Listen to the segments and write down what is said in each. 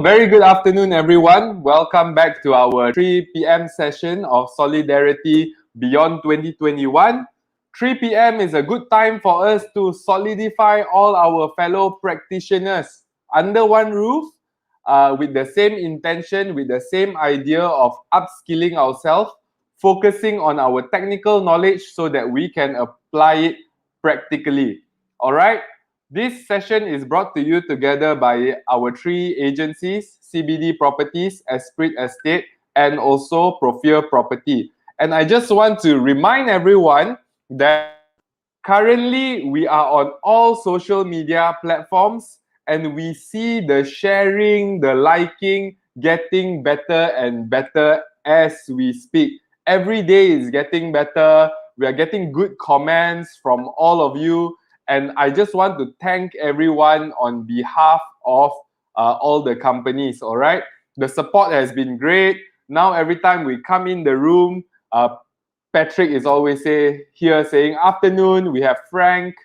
very good afternoon, everyone. Welcome back to our 3 p.m. session of Solidarity Beyond 2021. 3 p.m. is a good time for us to solidify all our fellow practitioners under one roof with the same intention, with the same idea of upskilling ourselves, focusing on our technical knowledge so that we can apply it practically. All right? This session is brought to you together by our three agencies, CBD Properties, Esprit Estate, and also Profure Property. And I just want to remind everyone that currently we are on all social media platforms and we see the sharing, the liking getting better and better as we speak. Every day is getting better. We are getting good comments from all of you. And I just want to thank everyone on behalf of all the companies, all right? The support has been great. Now, every time we come in the room, Patrick is always here saying afternoon. We have Frank.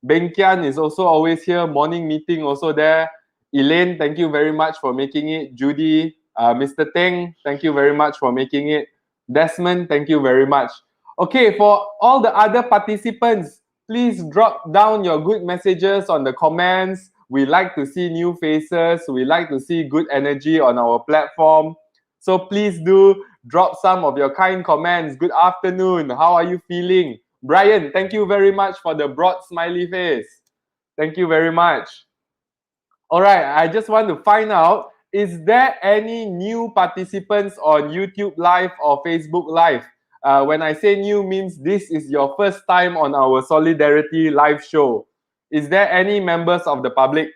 Beng Kian is also always here. Morning meeting also there. Elaine, thank you very much for making it. Judy, Mr. Teng, thank you very much for making it. Desmond, thank you very much. Okay, for all the other participants, please drop down your good messages on the comments. We like to see new faces. We like to see good energy on our platform. So please do drop some of your kind comments. Good afternoon. How are you feeling? Brian, thank you very much for the broad smiley face. Thank you very much. All right, I just want to find out, is there any new participants on YouTube Live or Facebook Live? When I say new means this is your first time on our Solidarity live show. Is there any members of the public?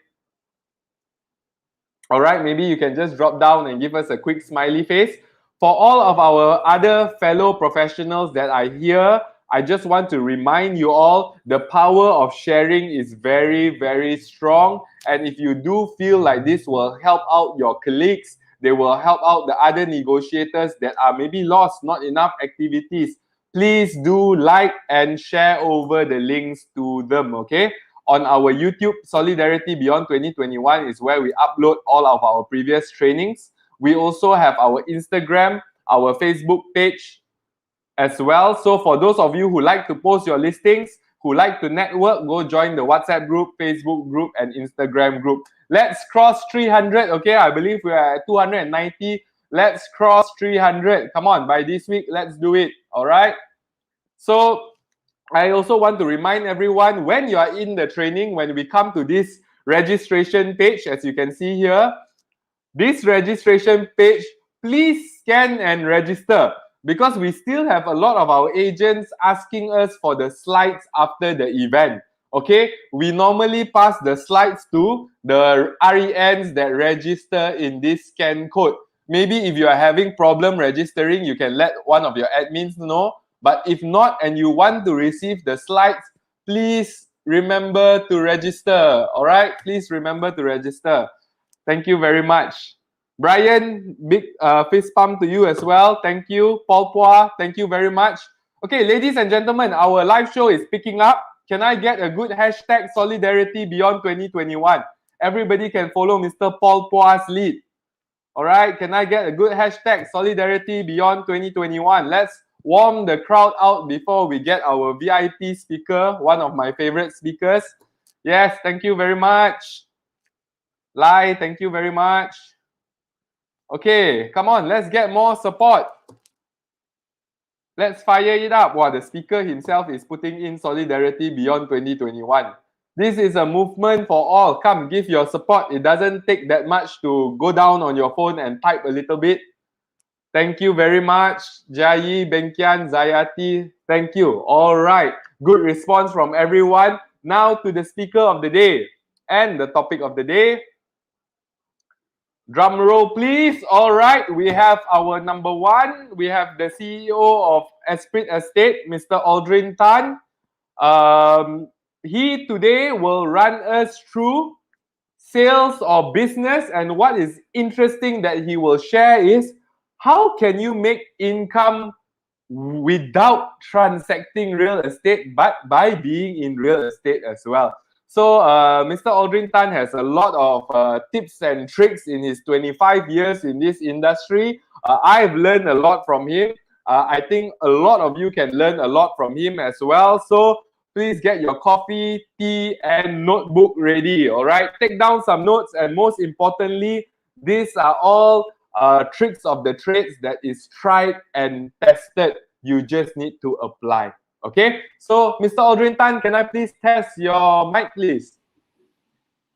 All right, maybe you can just drop down and give us a quick smiley face. For all of our other fellow professionals that are here, I just want to remind you all, the power of sharing is very, very strong. And if you do feel like this will help out your colleagues, they will help out the other negotiators that are maybe lost, not enough activities, please do like and share over the links to them, okay? On our YouTube, Solidarity Beyond 2021 is where we upload all of our previous trainings. We also have our Instagram, our Facebook page as well. So for those of you who like to post your listings, who like to network, go join the WhatsApp group, Facebook group, and Instagram group. Let's cross 300, okay? I believe we are at 290. Let's cross 300. Come on, by this week, let's do it, all right? So I also want to remind everyone, when you are in the training, when we come to this registration page, as you can see here, this registration page, please scan and register, because we still have a lot of our agents asking us for the slides after the event. Okay, we normally pass the slides to the RENs that register in this scan code. Maybe if you are having problem registering, you can let one of your admins know. But if not, and you want to receive the slides, please remember to register. All right, please remember to register. Thank you very much. Brian, big fist pump to you as well. Thank you. Paul Pua, thank you very much. Okay, ladies and gentlemen, our live show is picking up. Can I get a good hashtag Solidarity Beyond 2021? Everybody can follow Mr. Paul Pua's lead. All right, can I get a good hashtag Solidarity Beyond 2021? Let's warm the crowd out before we get our VIP speaker, one of my favorite speakers. Yes, thank you very much. Lai, thank you very much. Okay, come on, let's get more support. Let's fire it up. Wow, the speaker himself is putting in Solidarity Beyond 2021. This is a movement for all. Come, give your support. It doesn't take that much to go down on your phone and type a little bit. Thank you very much, Jayi, Bengkian, Zayati. Thank you. All right, good response from everyone. Now to the speaker of the day and the topic of the day. Drum roll, please. All right, we have our number one. We have the CEO of Esprit Estate, Mr. Aldrin Tan. He today will run us through sales or business, and what is interesting that he will share is how can you make income without transacting real estate, but by being in real estate as well. So Mr. Aldrin Tan has a lot of tips and tricks in his 25 years in this industry. I've learned a lot from him. I think a lot of you can learn a lot from him as well. So please get your coffee, tea, and notebook ready. All right, take down some notes, and most importantly, these are all tricks of the trades that is tried and tested. You just need to apply. Okay, so Mr. Aldrin Tan, can I please test your mic, please?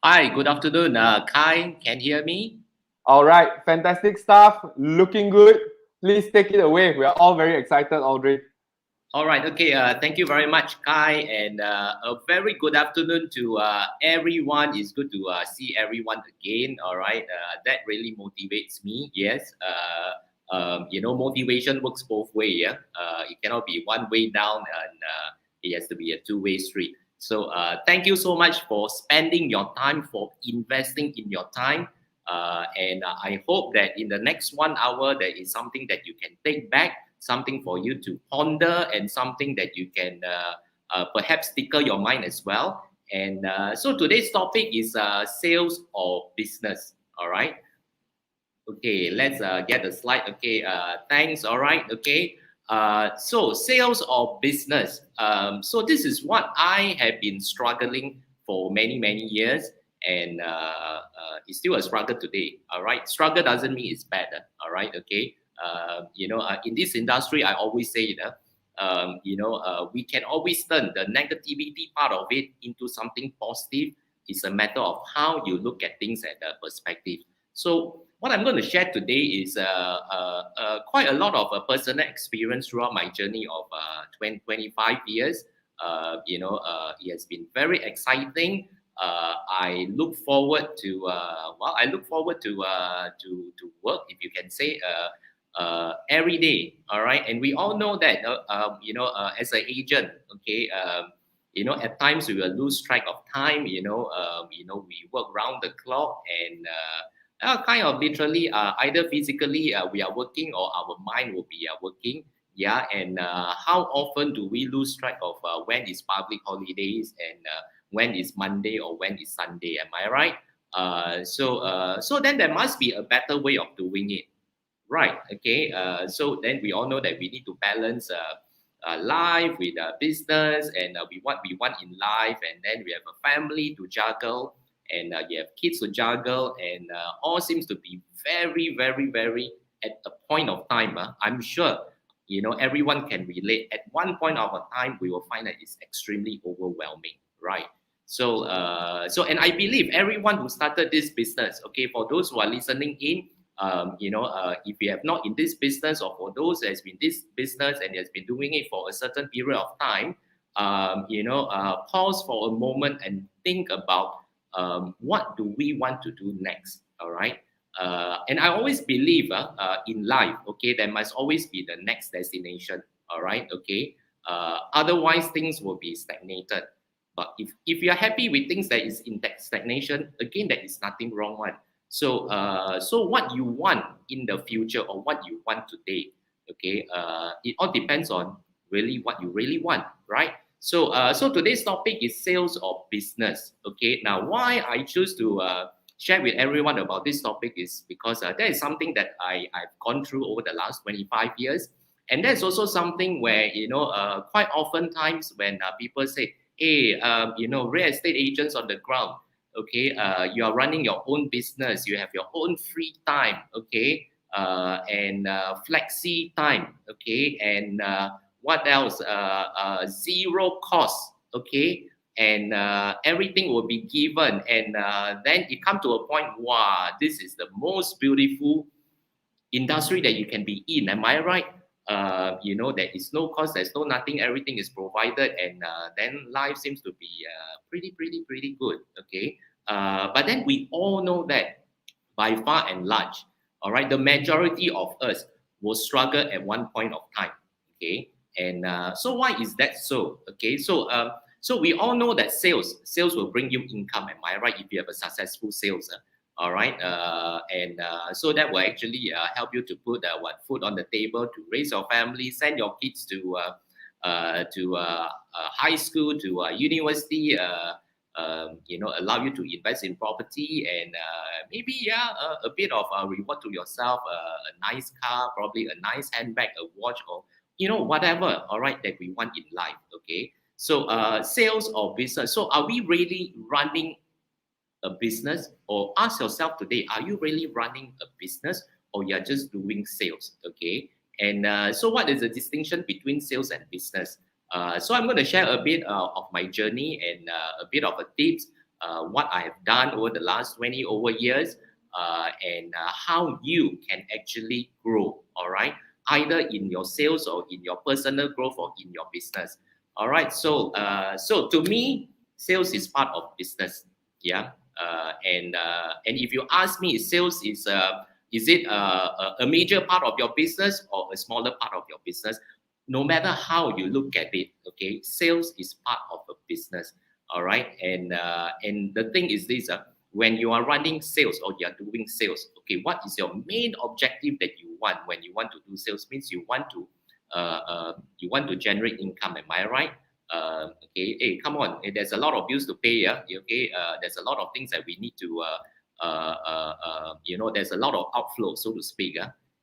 Hi, good afternoon. Kai, can you hear me? All right, fantastic stuff. Looking good. Please take it away. We are all very excited, Aldrin. All right, okay. Thank you very much, Kai, and a very good afternoon to everyone. It's good to see everyone again. All right, that really motivates me. Yes, motivation works both ways. Yeah, it cannot be one way down, and it has to be a two-way street. So, thank you so much for spending your time, for investing in your time. And I hope that in the next 1 hour, there is something that you can take back, something for you to ponder, and something that you can perhaps tickle your mind as well. And so today's topic is sales or business. All right. Okay, let's get the slide. Okay, thanks. All right. Okay. So sales or business. So this is what I have been struggling for many, many years. And it's still a struggle today. All right. Struggle doesn't mean it's bad. All right. Okay. In this industry, I always say that, we can always turn the negativity part of it into something positive. It's a matter of how you look at things at the perspective. So what I'm going to share today is quite a lot of personal experience throughout my journey of 25 years. It has been very exciting. I look forward to work, if you can say, every day. All right, and we all know that as an agent, okay, at times we will lose track of time. We work round the clock, and kind of literally, either physically we are working or our mind will be working. Yeah, and how often do we lose track of when is public holidays and when is Monday or when is Sunday? Am I right? So then there must be a better way of doing it, right? Okay. So then we all know that we need to balance life with business, and what we want in life, and then we have a family to juggle, and you have kids to juggle, and all seems to be very, very, very at a point of time. I'm sure everyone can relate. At one point of a time, we will find that it's extremely overwhelming, right? So, and I believe everyone who started this business, okay, for those who are listening in, if you have not in this business, or for those that has been this business and has been doing it for a certain period of time, pause for a moment and think about what do we want to do next. All right. And I always believe in life, okay, there must always be the next destination. All right. Okay. Otherwise, things will be stagnated. But if you're happy with things that is in that stagnation, again, there is nothing wrong one. So what you want in the future, or what you want today, okay, it all depends on really what you really want, right? So today's topic is sales or business. Okay, now why I choose to share with everyone about this topic is because that is something that I've gone through over the last 25 years. And there's also something where, quite often times when people say, hey, real estate agents on the ground, okay, you are running your own business, you have your own free time, okay, and flexi time, okay, and what else? Zero cost, okay, and everything will be given, and then it come to a point, wow, this is the most beautiful industry that you can be in. Am I right? There is no cost, there's no nothing, everything is provided, and then life seems to be pretty good. Okay, but then we all know that by far and large, all right, the majority of us will struggle at one point of time. Okay, and so why is that so? Okay, so we all know that sales will bring you income. Am I right? If you have a successful sales. All right, so that will actually help you to put food on the table, to raise your family, send your kids to high school, to university, allow you to invest in property and maybe a bit of a reward to yourself, a nice car, probably a nice handbag, a watch, or whatever. All right, that we want in life. Okay, so sales or business. So are we really running a business? Or ask yourself today, are you really running a business or you're just doing sales? Okay, and so what is the distinction between sales and business? So I'm going to share a bit of my journey and a bit of a tips, what I have done over the last 20 over years, and how you can actually grow, all right, either in your sales or in your personal growth or in your business. All right, so to me, sales is part of business. Yeah. And if you ask me, sales is it a major part of your business or a smaller part of your business? No matter how you look at it, okay, sales is part of a business. All right, and the thing is this: when you are running sales or you are doing sales, okay, what is your main objective that you want when you want to do sales? Means you want to generate income. Am I right? Okay, hey, come on. There's a lot of bills to pay. Yeah, okay. There's a lot of things that we need to, there's a lot of outflow, so to speak.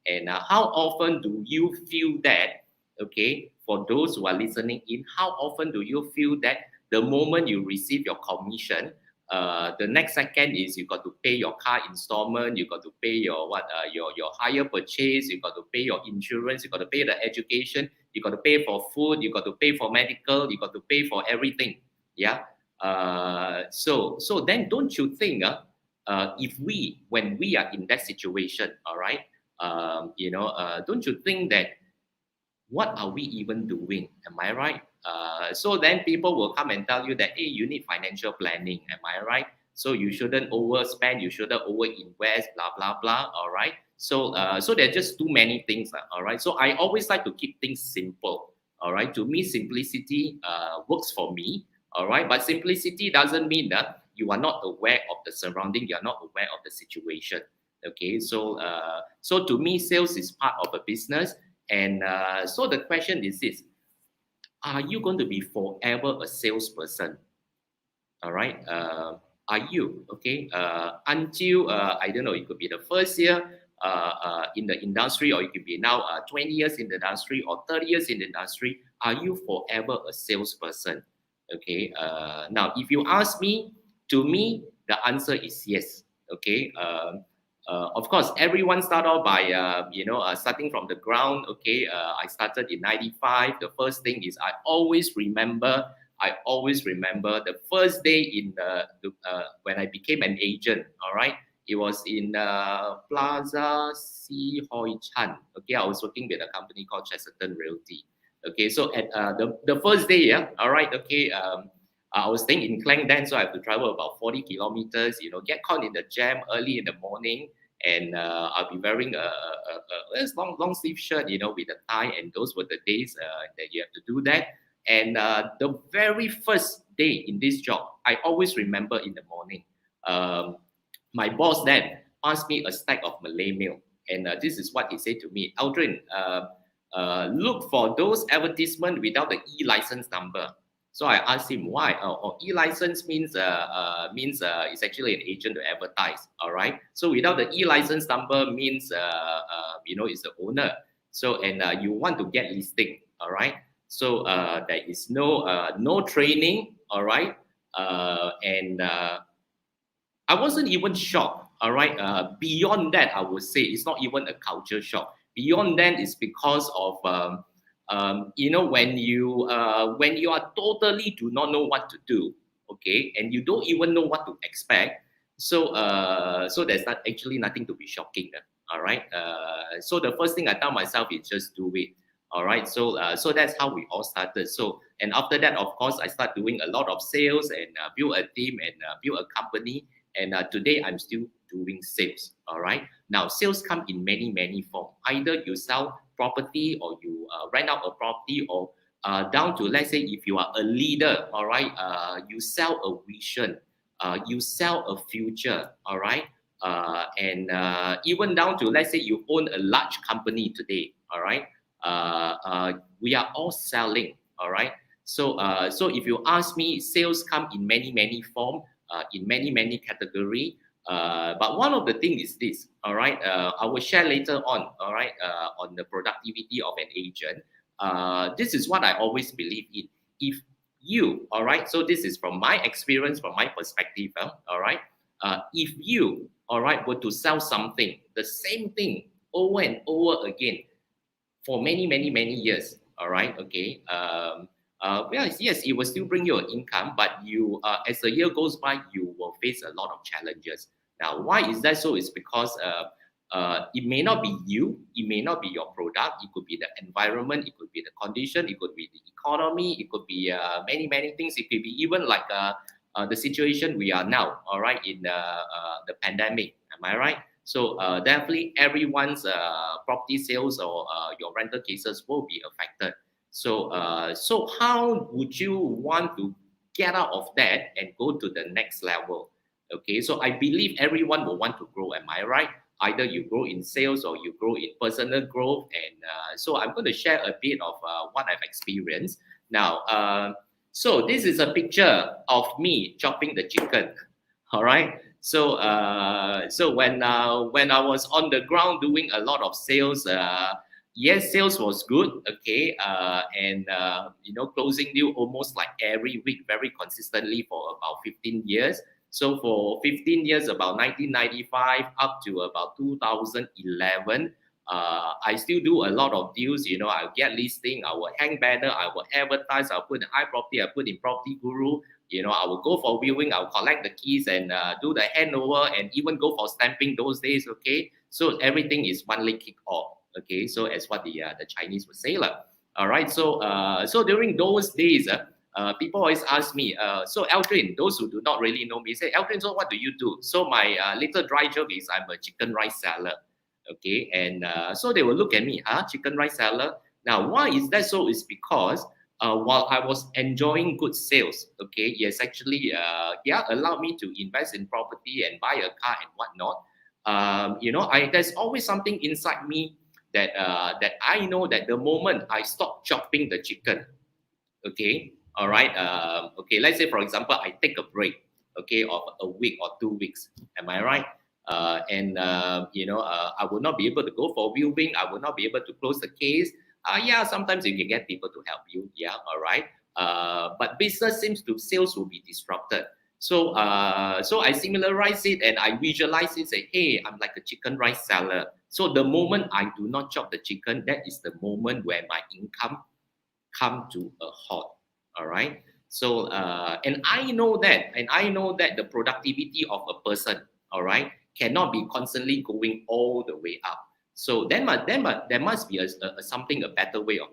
And how often do you feel that? Okay, for those who are listening in, how often do you feel that the moment you receive your commission, the next second is you got to pay your car installment, you got to pay your your hire purchase, you got to pay your insurance, you got to pay the education, you got to pay for food, you got to pay for medical, you got to pay for everything. Yeah. So then don't you think when we are in that situation, all right, don't you think that what are we even doing? Am I right? So then people will come and tell you that, hey, you need financial planning. Am I right? So you shouldn't overspend, you shouldn't overinvest, blah, blah, blah. All right. So there are just too many things. All right. So I always like to keep things simple. All right. To me, simplicity works for me. All right. But simplicity doesn't mean that you are not aware of the surrounding, you are not aware of the situation. Okay. So to me, sales is part of a business. And so the question is this: are you going to be forever a salesperson? All right. Are you okay? Until I don't know, it could be the first year in the industry, or it could be now 20 years in the industry or 30 years in the industry. Are you forever a salesperson? Okay. Now, if you ask me, to me, the answer is yes. Okay. Of course, everyone start off by, starting from the ground. Okay, I started in '95. The first thing is I always remember the first day in when I became an agent. All right, it was in Plaza Si Hoi Chan. Okay, I was working with a company called Chesterton Realty. Okay, so at the first day, yeah, all right, okay. I was staying in Klang then, so I have to travel about 40 kilometers, get caught in the jam early in the morning. And I'll be wearing a long sleeve shirt, with a tie. And those were the days that you have to do that. And the very first day in this job, I always remember in the morning, my boss then passed me a stack of Malay mail. And this is what he said to me: Aldrin, look for those advertisements without the e-license number. So I asked him why. E-license means it's actually an agent to advertise. All right. So without the e-license number means it's the owner. So and you want to get listing. All right. So there is no training. All right. And I wasn't even shocked. All right. Beyond that, I would say it's not even a culture shock. Beyond that, it's because of when you are totally do not know what to do, okay, and you don't even know what to expect, so there's nothing to be shocking. All right. So the first thing I tell myself is just do it. All right. So that's how we all started. So, and after that, of course, I start doing a lot of sales and build a team and build a company. And today I'm still doing sales. All right. Now, sales come in many forms. Either you sell property, or you rent out a property, or down to, let's say, if you are a leader, all right, you sell a vision, you sell a future, all right, and even down to, let's say, you own a large company today, all right, we are all selling, all right. So if you ask me, sales come in many form, in many category. But one of the things is this, all right. I will share later on, all right, on the productivity of an agent. This is what I always believe in. If you, all right, so this is from my experience, from my perspective, all right. If you, all right, were to sell something, the same thing over and over again for many years, all right, okay. Yes, it will still bring you an income, but you, as the year goes by, you will face a lot of challenges. Now, why is that so? It's because it may not be you, it may not be your product, it could be the environment, it could be the condition, it could be the economy, it could be many things. It could be even like the situation we are now, all right, in the pandemic. Am I right? So definitely everyone's property sales or your rental cases will be affected. So how would you want to get out of that and go to the next level? Okay, so I believe everyone will want to grow. Am I right? Either you grow in sales or you grow in personal growth. And so I'm going to share a bit of what I've experienced. Now, so this is a picture of me chopping the chicken. All right. So when I was on the ground doing a lot of sales, yes, sales was good. Okay. And closing deal almost like every week, very consistently for about 15 years. So for 15 years, about 1995 up to about 2011, I still do a lot of deals. I'll get listing, I will hang banner, I will advertise, I'll put in iProperty, I put in Property Guru. I will go for viewing, I'll collect the keys and do the handover and even go for stamping those days. Okay, so everything is one leg kick off. Okay, so as what the Chinese would say, lah. All right, so during those days, people always ask me, so Aldrin, those who do not really know me say, Aldrin, so what do you do? So my little dry joke is I'm a chicken rice seller. Okay, and so they will look at me, chicken rice seller. Now, why is that so? Is because while I was enjoying good sales, okay, yes, actually, allowed me to invest in property and buy a car and whatnot. There's always something inside me that I know that the moment I stop chopping the chicken, okay, all right, okay, let's say for example, I take a break, okay, of a week or 2 weeks, am I right? I will not be able to go for viewing. I will not be able to close the case. Sometimes you can get people to help you. Yeah, all right. But sales will be disrupted. So I similarize it and I visualize it. Say, hey, I'm like a chicken rice seller. So the moment I do not chop the chicken, that is the moment where my income come to a halt. All right. So and I know that the productivity of a person, all right, cannot be constantly going all the way up. So there must be a better way of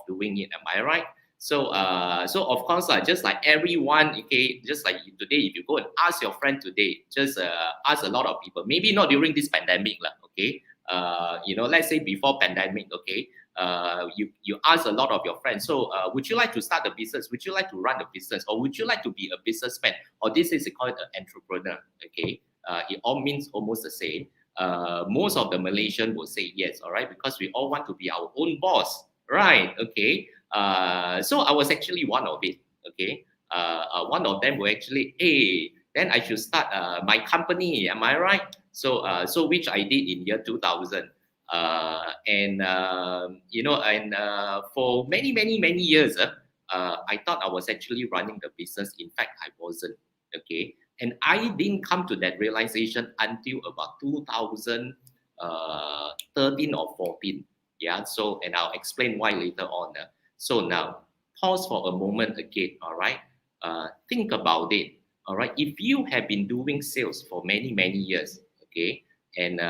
doing it. Am I right? So of course, just like everyone, okay, just like today, if you go and ask your friend today, just ask a lot of people. Maybe not during this pandemic, okay. Let's say before pandemic, okay. You ask a lot of your friends. So would you like to start a business? Would you like to run a business? Or would you like to be a businessman? Or this is called an entrepreneur. Okay. It all means almost the same. Most of the Malaysian will say yes, all right, because we all want to be our own boss, right? Okay. So I was actually one of it. Okay. One of them will actually, hey, then I should start my company. Am I right? So which I did in year 2000. For many years, I thought I was actually running the business. In fact, I wasn't. Okay. And I didn't come to that realization until about 2013 or 14. Yeah. So, and I'll explain why later on. So now, pause for a moment again. All right. Think about it. All right. If you have been doing sales for many years, okay, and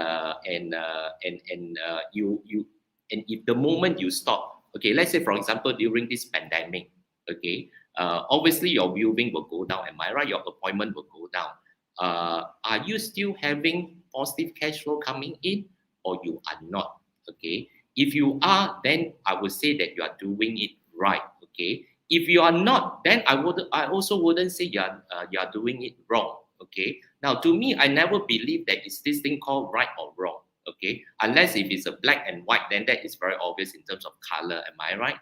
if the moment you stop, okay, let's say for example during this pandemic, okay. Obviously, your viewing will go down. Am I right? Your appointment will go down. Are you still having positive cash flow coming in, or you are not? Okay. If you are, then I would say that you are doing it right. Okay. If you are not, then I also wouldn't say you are doing it wrong. Okay. Now, to me, I never believe that it's this thing called right or wrong. Okay. Unless if it's a black and white, then that is very obvious in terms of color. Am I right?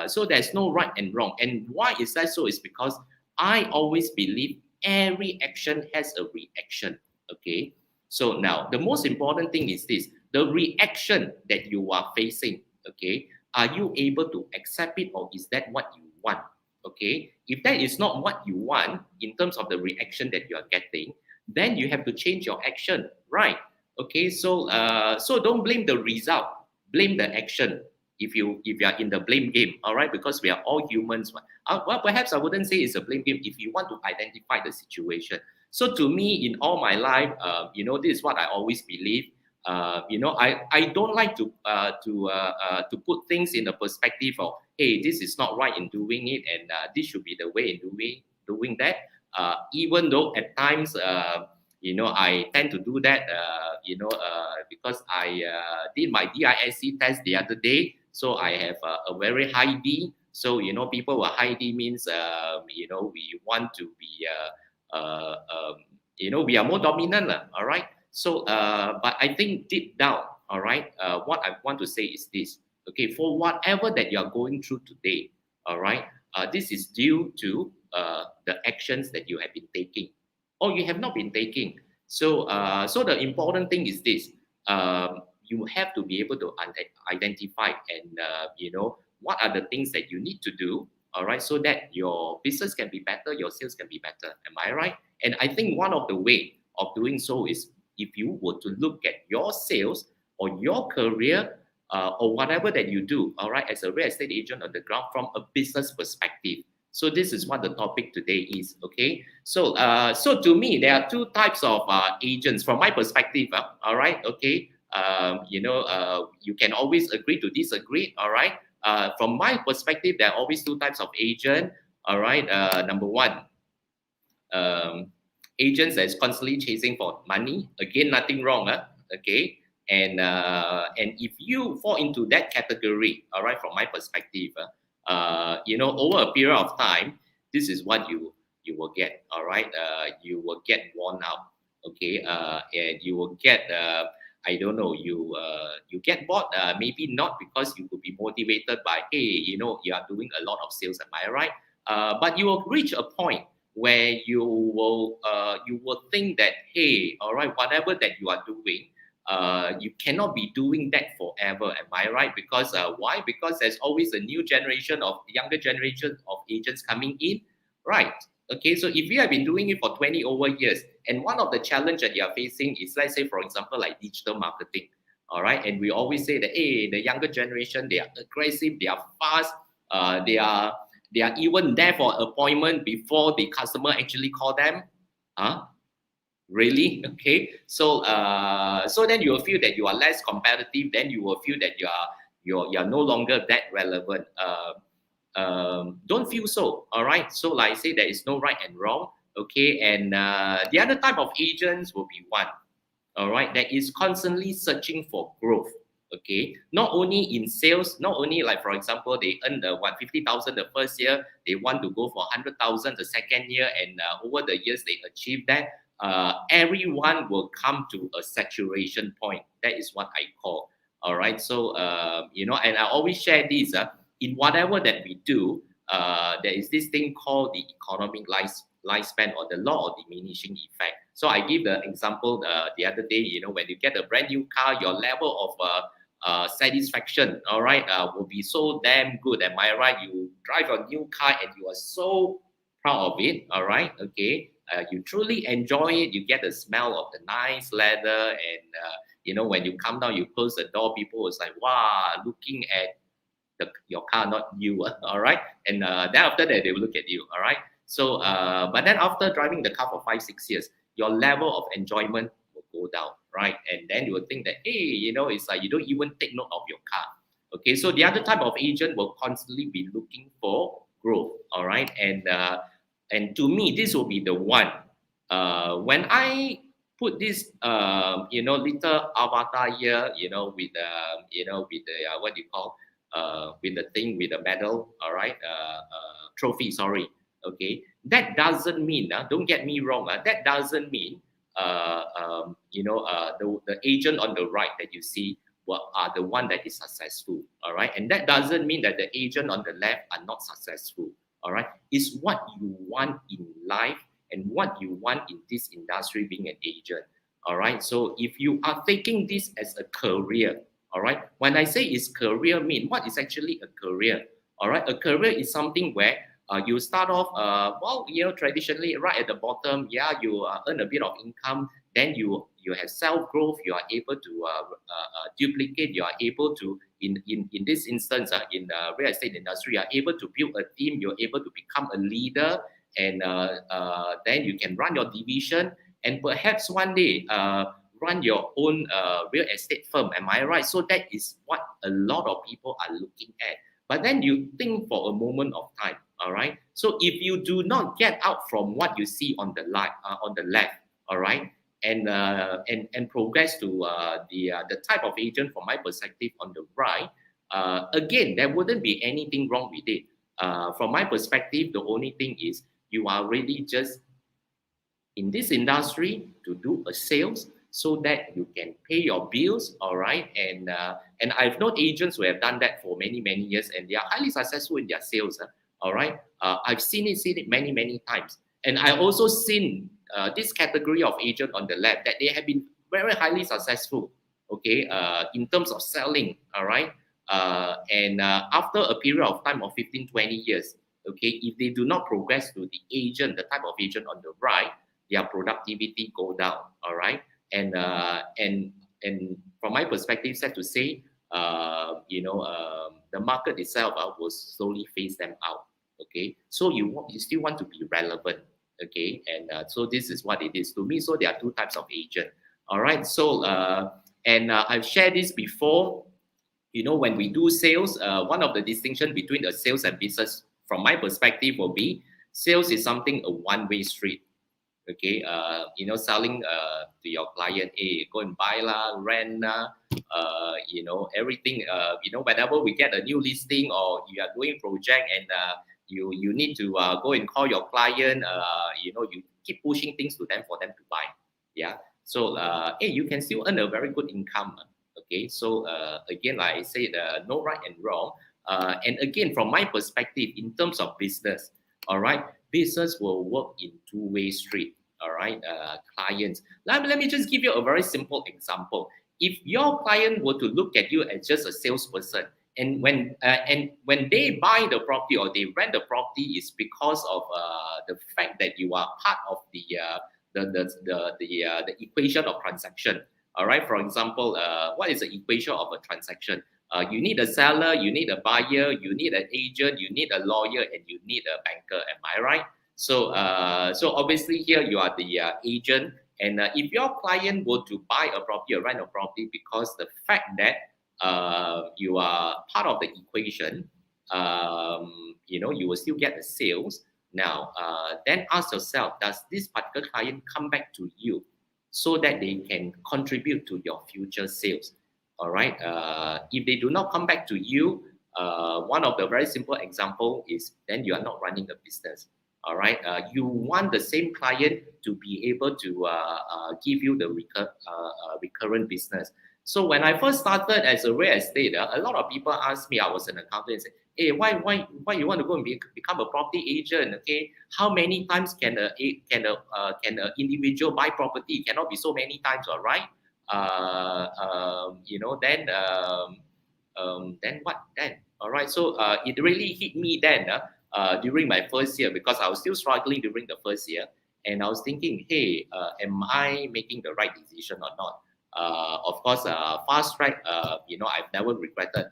So there's no right and wrong. And why is that so? Is because I always believe every action has a reaction. Okay. So now the most important thing is this: the reaction that you are facing. Okay. Are you able to accept it, or is that what you want? Okay. If that is not what you want in terms of the reaction that you are getting, then you have to change your action, right? Okay. So don't blame the result, blame the action. If you are in the blame game, all right, because we are all humans. Well, perhaps I wouldn't say it's a blame game if you want to identify the situation. So to me, in all my life, this is what I always believe. I don't like to put things in a perspective of, hey, this is not right in doing it, and this should be the way in doing that. Even though at times, I tend to do that. Because I did my DISC test the other day, so I have a very high D. So people with high D means we want to be we are more dominant, all right. So, but I think deep down, all right, what I want to say is this, okay, for whatever that you are going through today, all right, this is due to the actions that you have been taking or you have not been taking. So, so the important thing is this, you have to be able to identify and, what are the things that you need to do, all right, so that your business can be better, your sales can be better. Am I right? And I think one of the way of doing so is if you were to look at your sales or your career or whatever that you do, all right, as a real estate agent on the ground from a business perspective. So this is what the topic today is, okay? So so to me, there are two types of agents from my perspective, all right, okay? You can always agree to disagree, all right? From my perspective, there are always two types of agent, all right? Number one, agents that's constantly chasing for money. Again, nothing wrong, okay? And if you fall into that category, all right, from my perspective, over a period of time, this is what you will get, all right? You will get worn out, okay? And you will get I don't know, you get bored, maybe not because you could be motivated by, hey, you are doing a lot of sales, am I right? But you will reach a point where you will think that, hey, all right, whatever that you are doing, you cannot be doing that forever, am I right? Because why? Because there's always a younger generation of agents coming in, right? Okay, so if you have been doing it for 20 over years, and one of the challenge that you are facing is, let's say, for example, like digital marketing, all right, and we always say that, hey, the younger generation, they are aggressive, they are fast, they are even there for appointment before the customer actually call them. Really? Okay. So so then you will feel that you are less competitive. Then you will feel that you're no longer that relevant. Don't feel so. All right. So like I say, there is no right and wrong. Okay. And the other type of agents will be one, all right, that is constantly searching for growth. Okay, not only in sales, not only like, for example, they earn the 50,000 the first year, they want to go for 100,000 the second year, and over the years they achieve that. Everyone will come to a saturation point. That is what I call. All right. So and I always share this. In whatever that we do, there is this thing called the economic lifespan, or the law of diminishing effect. So I give the example the other day. When you get a brand new car, your level of satisfaction, all right, will be so damn good. Am I right? You drive a new car and you are so proud of it. All right, okay. You truly enjoy it. You get the smell of the nice leather, and when you come down, you close the door. People was like, wow, looking at your car, not you. All right, and then after that, they will look at you. All right. So, but then after driving the car for 5-6 years, your level of enjoyment will go down, right? And then you will think that, hey, it's like you don't even take note of your car. Okay, so the other type of agent will constantly be looking for growth, all right? And to me, this will be the one. When I put this, little avatar here, with the what do you call, with the thing, with the medal, all right, trophy, sorry. Okay, that doesn't mean, don't get me wrong, that doesn't mean, the agent on the right that you see are the one that is successful. All right, and that doesn't mean that the agent on the left are not successful. All right, it's what you want in life and what you want in this industry being an agent. All right, so if you are taking this as a career, all right, when I say it's career, mean what is actually a career? All right, a career is something where you start off, well, traditionally right at the bottom, yeah, you earn a bit of income, then you have self growth, you are able to duplicate, you are able to, in this instance, in the real estate industry, you are able to build a team, you're able to become a leader, and then you can run your division, and perhaps one day run your own real estate firm. Am I right? So that is what a lot of people are looking at. But then you think for a moment of time. All right. So if you do not get out from what you see on the left, all right, and progress to the type of agent, from my perspective, on the right, again, there wouldn't be anything wrong with it. From my perspective, the only thing is you are really just in this industry to do a sales so that you can pay your bills, all right? And I've known agents who have done that for many years, and they are highly successful in their sales. All right, I've seen it many times, and I also seen this category of agent on the left that they have been very highly successful. Okay, in terms of selling. All right, and after a period of time of 15-20 years, okay, if they do not progress to the agent, the type of agent on the right, their productivity go down. All right, and from my perspective, sad to say, the market itself will slowly phase them out. Okay, so you still want to be relevant. Okay, and so this is what it is to me. So there are two types of agent. All right, so I've shared this before. When we do sales, one of the distinction between the sales and business, from my perspective, will be sales is something a one-way street. Okay, selling to your client, hey, go and buy lah, rent lah, everything. Whenever we get a new listing or you are doing project and you need to go and call your client, you keep pushing things to them for them to buy. Yeah, so hey, you can still earn a very good income. Okay, so again, like I said, no right and wrong. And again, from my perspective, in terms of business, all right, business will work in two-way street. All right, clients. Let me just give you a very simple example. If your client were to look at you as just a salesperson, and when they buy the property or they rent the property, is because of the fact that you are part of the equation of transaction. All right. For example, what is the equation of a transaction? You need a seller, you need a buyer, you need an agent, you need a lawyer, and you need a banker. Am I right? So obviously here you are the agent, and if your client were to buy a property or rent a property, because the fact that you are part of the equation, you will still get the sales. Now, then ask yourself, does this particular client come back to you so that they can contribute to your future sales? All right. If they do not come back to you, one of the very simple example is then you are not running a business. All right. You want the same client to be able to give you the recurrent business. So when I first started as a real estate, a lot of people asked me, I was an accountant, and said, hey, why you want to go and become a property agent? Okay, how many times can an individual buy property? It cannot be so many times, all right? Then what then? All right, so it really hit me then during my first year, because I was still struggling during the first year, and I was thinking, hey, am I making the right decision or not? Of course, fast track, I've never regretted,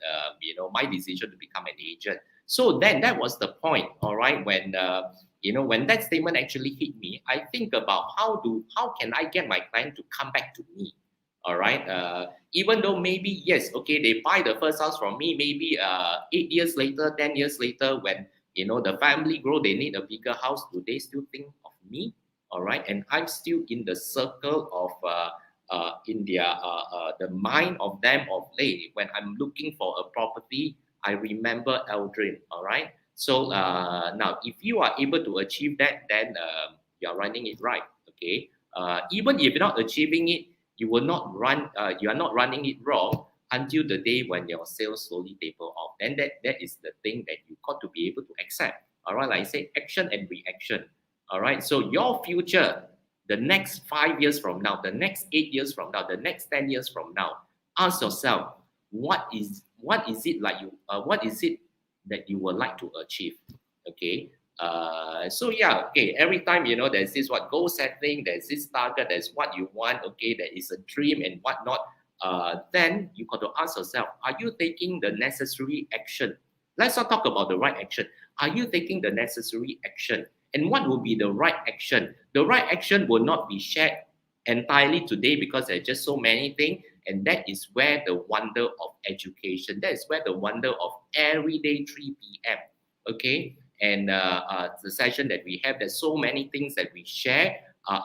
my decision to become an agent. So then that was the point, all right, when that statement actually hit me, I think about how can I get my client to come back to me, all right? Even though maybe, yes, okay, they buy the first house from me, maybe 8 years later, 10 years later, when, the family grow, they need a bigger house, do they still think of me, all right? And I'm still in the circle of, in their the mind of them of, hey, when I'm looking for a property, I remember Aldrin, all right? So now, if you are able to achieve that, then you are running it right, okay? Even if you're not achieving it, you are not running it wrong. until the day when your sales slowly taper off. Then that is the thing that you got to be able to accept. All right, like I say, action and reaction. All right, so your future, the next 5 years from now, the next 8 years from now, the next 10 years from now, ask yourself, what is it like you? What is it that you would like to achieve? Okay. So yeah, okay. Every time there's this goal setting, there's this target, there's what you want. Okay, there is a dream and whatnot. Then you got to ask yourself, are you taking the necessary action? Let's not talk about the right action. Are you taking the necessary action? And what will be the right action? The right action will not be shared entirely today because there's just so many things. And that is where the wonder of education, that is where the wonder of everyday 3 p.m. Okay. And the session that we have, there's so many things that we share.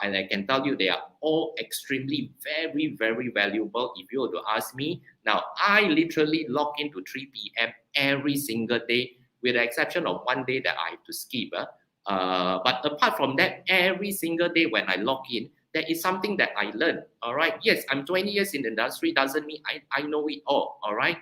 And I can tell you they are all extremely very, very valuable if you were to ask me. Now, I literally log into 3 p.m. every single day with the exception of one day that I have to skip. But apart from that, every single day when I log in, there is something that I learn. All right. Yes, I'm 20 years in the industry, doesn't mean I know it all. All right.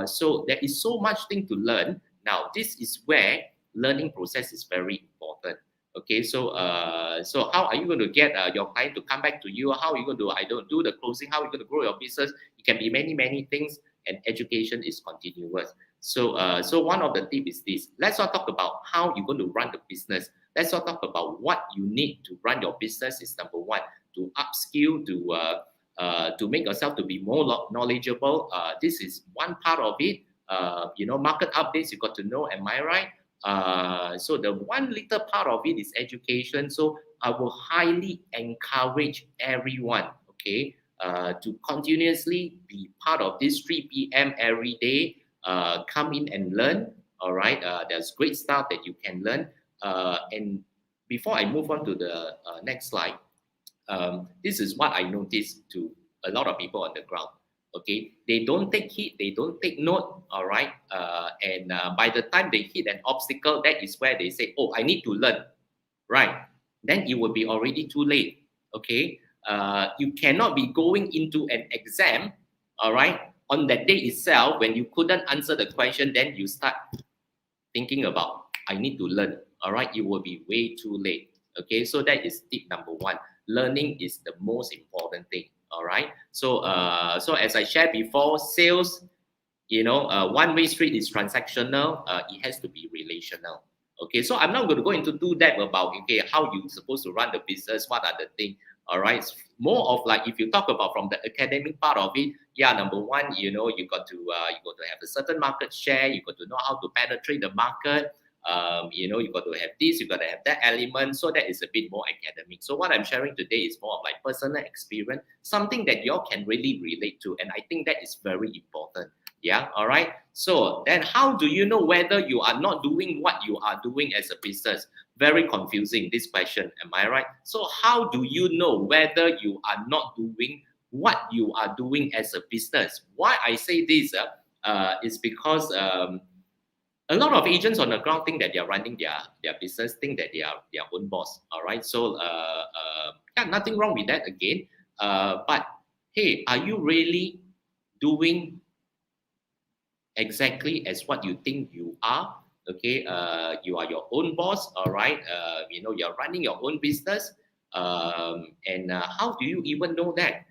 So there is so much thing to learn. Now, this is where learning process is very important. Okay, so how are you going to get your client to come back to you? How are you going to do the closing? How are you going to grow your business? It can be many, many things, and education is continuous. So one of the tips is this. Let's not talk about how you're going to run the business. Let's not talk about what you need to run your business is number one, to upskill, to make yourself to be more knowledgeable. This is one part of it. Market updates, you got to know, am I right? So the one little part of it is education. So I will highly encourage everyone, okay, to continuously be part of this 3 p.m. every day. Come in and learn. All right. There's great stuff that you can learn. And before I move on to the next slide, this is what I noticed to a lot of people on the ground. Okay, they don't take heed, they don't take note, all right? And by the time they hit an obstacle, that is where they say, oh, I need to learn, right? Then it will be already too late, okay? You cannot be going into an exam, all right, on that day itself, when you couldn't answer the question, then you start thinking about, I need to learn, all right? It will be way too late, okay? So that is tip number one. Learning is the most important thing. All right. So as I shared before, sales, one-way street is transactional. It has to be relational. Okay. So I'm not going to go into do that about how you're supposed to run the business. What are the things? All right. It's more of like if you talk about from the academic part of it. Yeah. Number one, you got to have a certain market share. You got to know how to penetrate the market. You got to have this, you got to have that element. So that is a bit more academic. So what I'm sharing today is more of like personal experience, something that you all can really relate to. And I think that is very important. Yeah. All right. So then how do you know whether you are not doing what you are doing as a business? Very confusing, this question. Am I right? So how do you know whether you are not doing what you are doing as a business? Why I say this is because a lot of agents on the ground think that they are running their business, think that they are their own boss. All right. So nothing wrong with that again. But hey, are you really doing exactly as what you think you are? Okay. You are your own boss. All right. You're running your own business. And how do you even know that?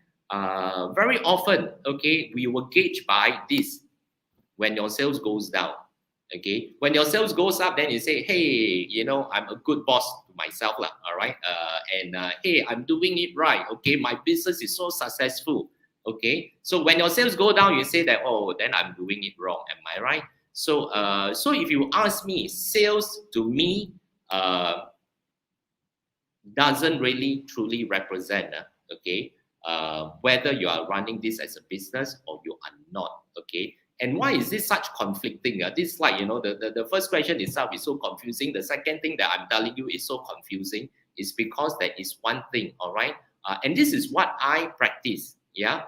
Very often, okay, we will gauge by this when your sales goes down. Okay, when your sales goes up, then you say, hey, I'm a good boss to myself, all right? Hey, I'm doing it right. Okay, my business is so successful. Okay, so when your sales go down, you say that, oh, then I'm doing it wrong. Am I right? So, so if you ask me, sales to me doesn't really truly represent, whether you are running this as a business or you are not. Okay. And why is this such conflicting? This slide, the first question itself is so confusing. The second thing that I'm telling you is so confusing is because there is one thing, all right? And this is what I practice, yeah?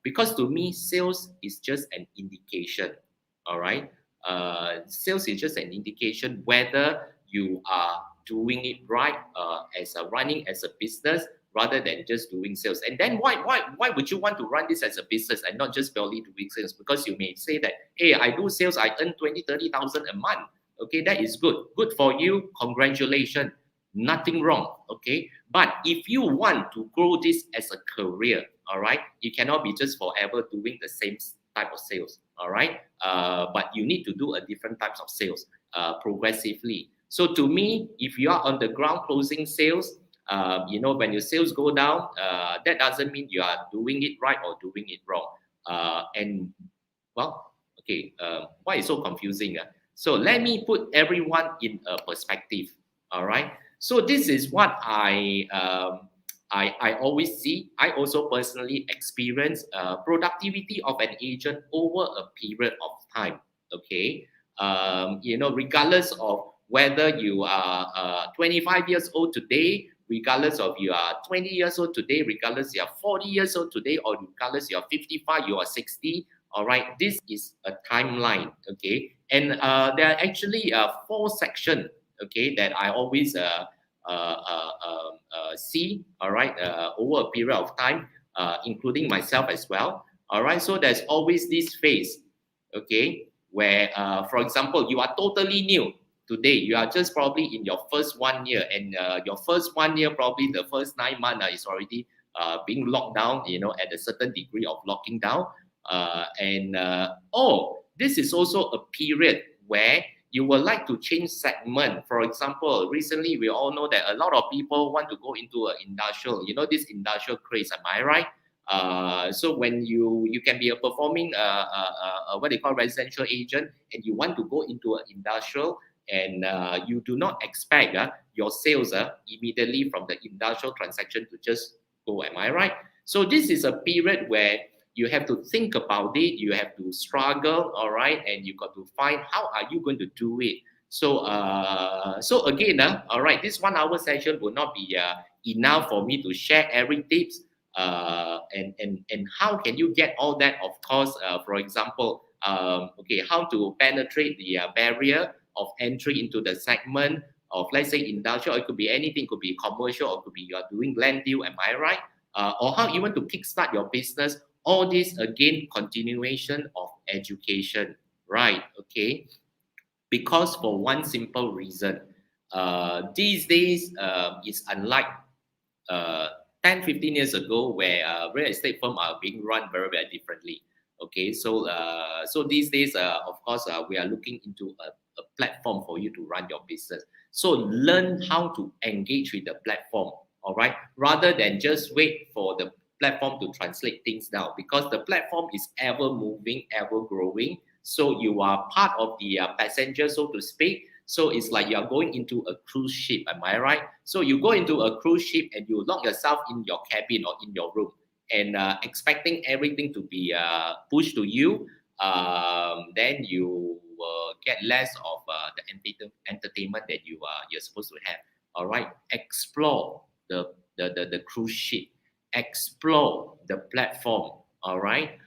Because to me, sales is just an indication, all right? Sales is just an indication whether you are doing it right as running as a business rather than just doing sales. And then why would you want to run this as a business and not just purely doing sales? Because you may say that, hey, I do sales, I earn 20,000-30,000 a month. Okay, that is good for you, congratulations, nothing wrong. Okay, but if you want to grow this as a career, all right, you cannot be just forever doing the same type of sales, all right, but you need to do a different types of sales progressively. So to me, if you are on the ground closing sales, when your sales go down, that doesn't mean you are doing it right or doing it wrong. Why is so confusing? So let me put everyone in a perspective. All right. So this is what I always see. I also personally experience productivity of an agent over a period of time. Okay. Regardless of whether you are 25 years old today, regardless of you are 20 years old today, regardless you are 40 years old today, or regardless you are 55, you are 60. All right, this is a timeline. Okay, and there are actually 4 sections. Okay, that I always see. All right, over a period of time, including myself as well. All right, so there's always this phase. Okay, where for example, you are totally new. Today, you are just probably in your first 1 year, and your first 1 year, probably the first 9 months is already being locked down, at a certain degree of locking down. This is also a period where you would like to change segment. For example, recently, we all know that a lot of people want to go into an industrial, this industrial craze, am I right? So when you can be a performing, what they call residential agent, and you want to go into an industrial, and you do not expect your sales immediately from the industrial transaction to just go, am I right? So this is a period where you have to think about it, you have to struggle, all right, and you got to find how are you going to do it. So again, all right, this 1 hour session will not be enough for me to share every tips, and how can you get all that. Of course, for example, how to penetrate the barrier of entry into the segment of, let's say, industrial. It could be anything, could be commercial, or could be you are doing land deal, am I right? Or how you want to kickstart your business. All this, again, continuation of education, right? Okay, because for one simple reason, these days it's unlike 10-15 years ago, where real estate firms are being run very, very differently. Okay, so these days, of course, we are looking into a platform for you to run your business. So learn how to engage with the platform, all right, rather than just wait for the platform to translate things down, because the platform is ever moving, ever growing. So you are part of the passenger, so to speak. So it's like you are going into a cruise ship, am I right? So you go into a cruise ship and you lock yourself in your cabin or in your room, and expecting everything to be pushed to you, then you will get less of the entertainment that you're supposed to have. All right, explore the cruise ship, explore the platform. All right,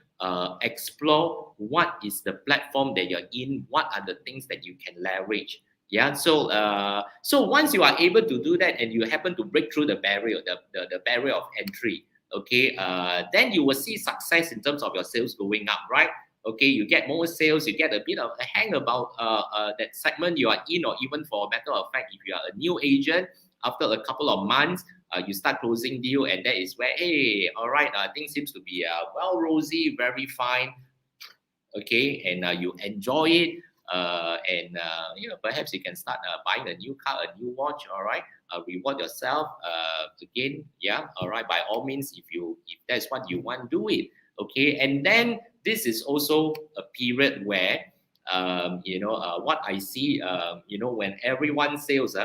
explore what is the platform that you're in, what are the things that you can leverage. Yeah, so once you are able to do that, and you happen to break through the barrier, the barrier of entry, okay, then you will see success in terms of your sales going up, right? Okay, you get more sales, you get a bit of a hang about that segment you are in, or even for a matter of fact, if you are a new agent, after a couple of months, you start closing deal, and that is where, hey, all right, things seems to be well rosy, very fine, okay, and you enjoy it, and perhaps you can start buying a new car, a new watch, all right, reward yourself again, yeah, all right, by all means, if that's what you want, do it, okay. And then this is also a period where what I see, when everyone sales,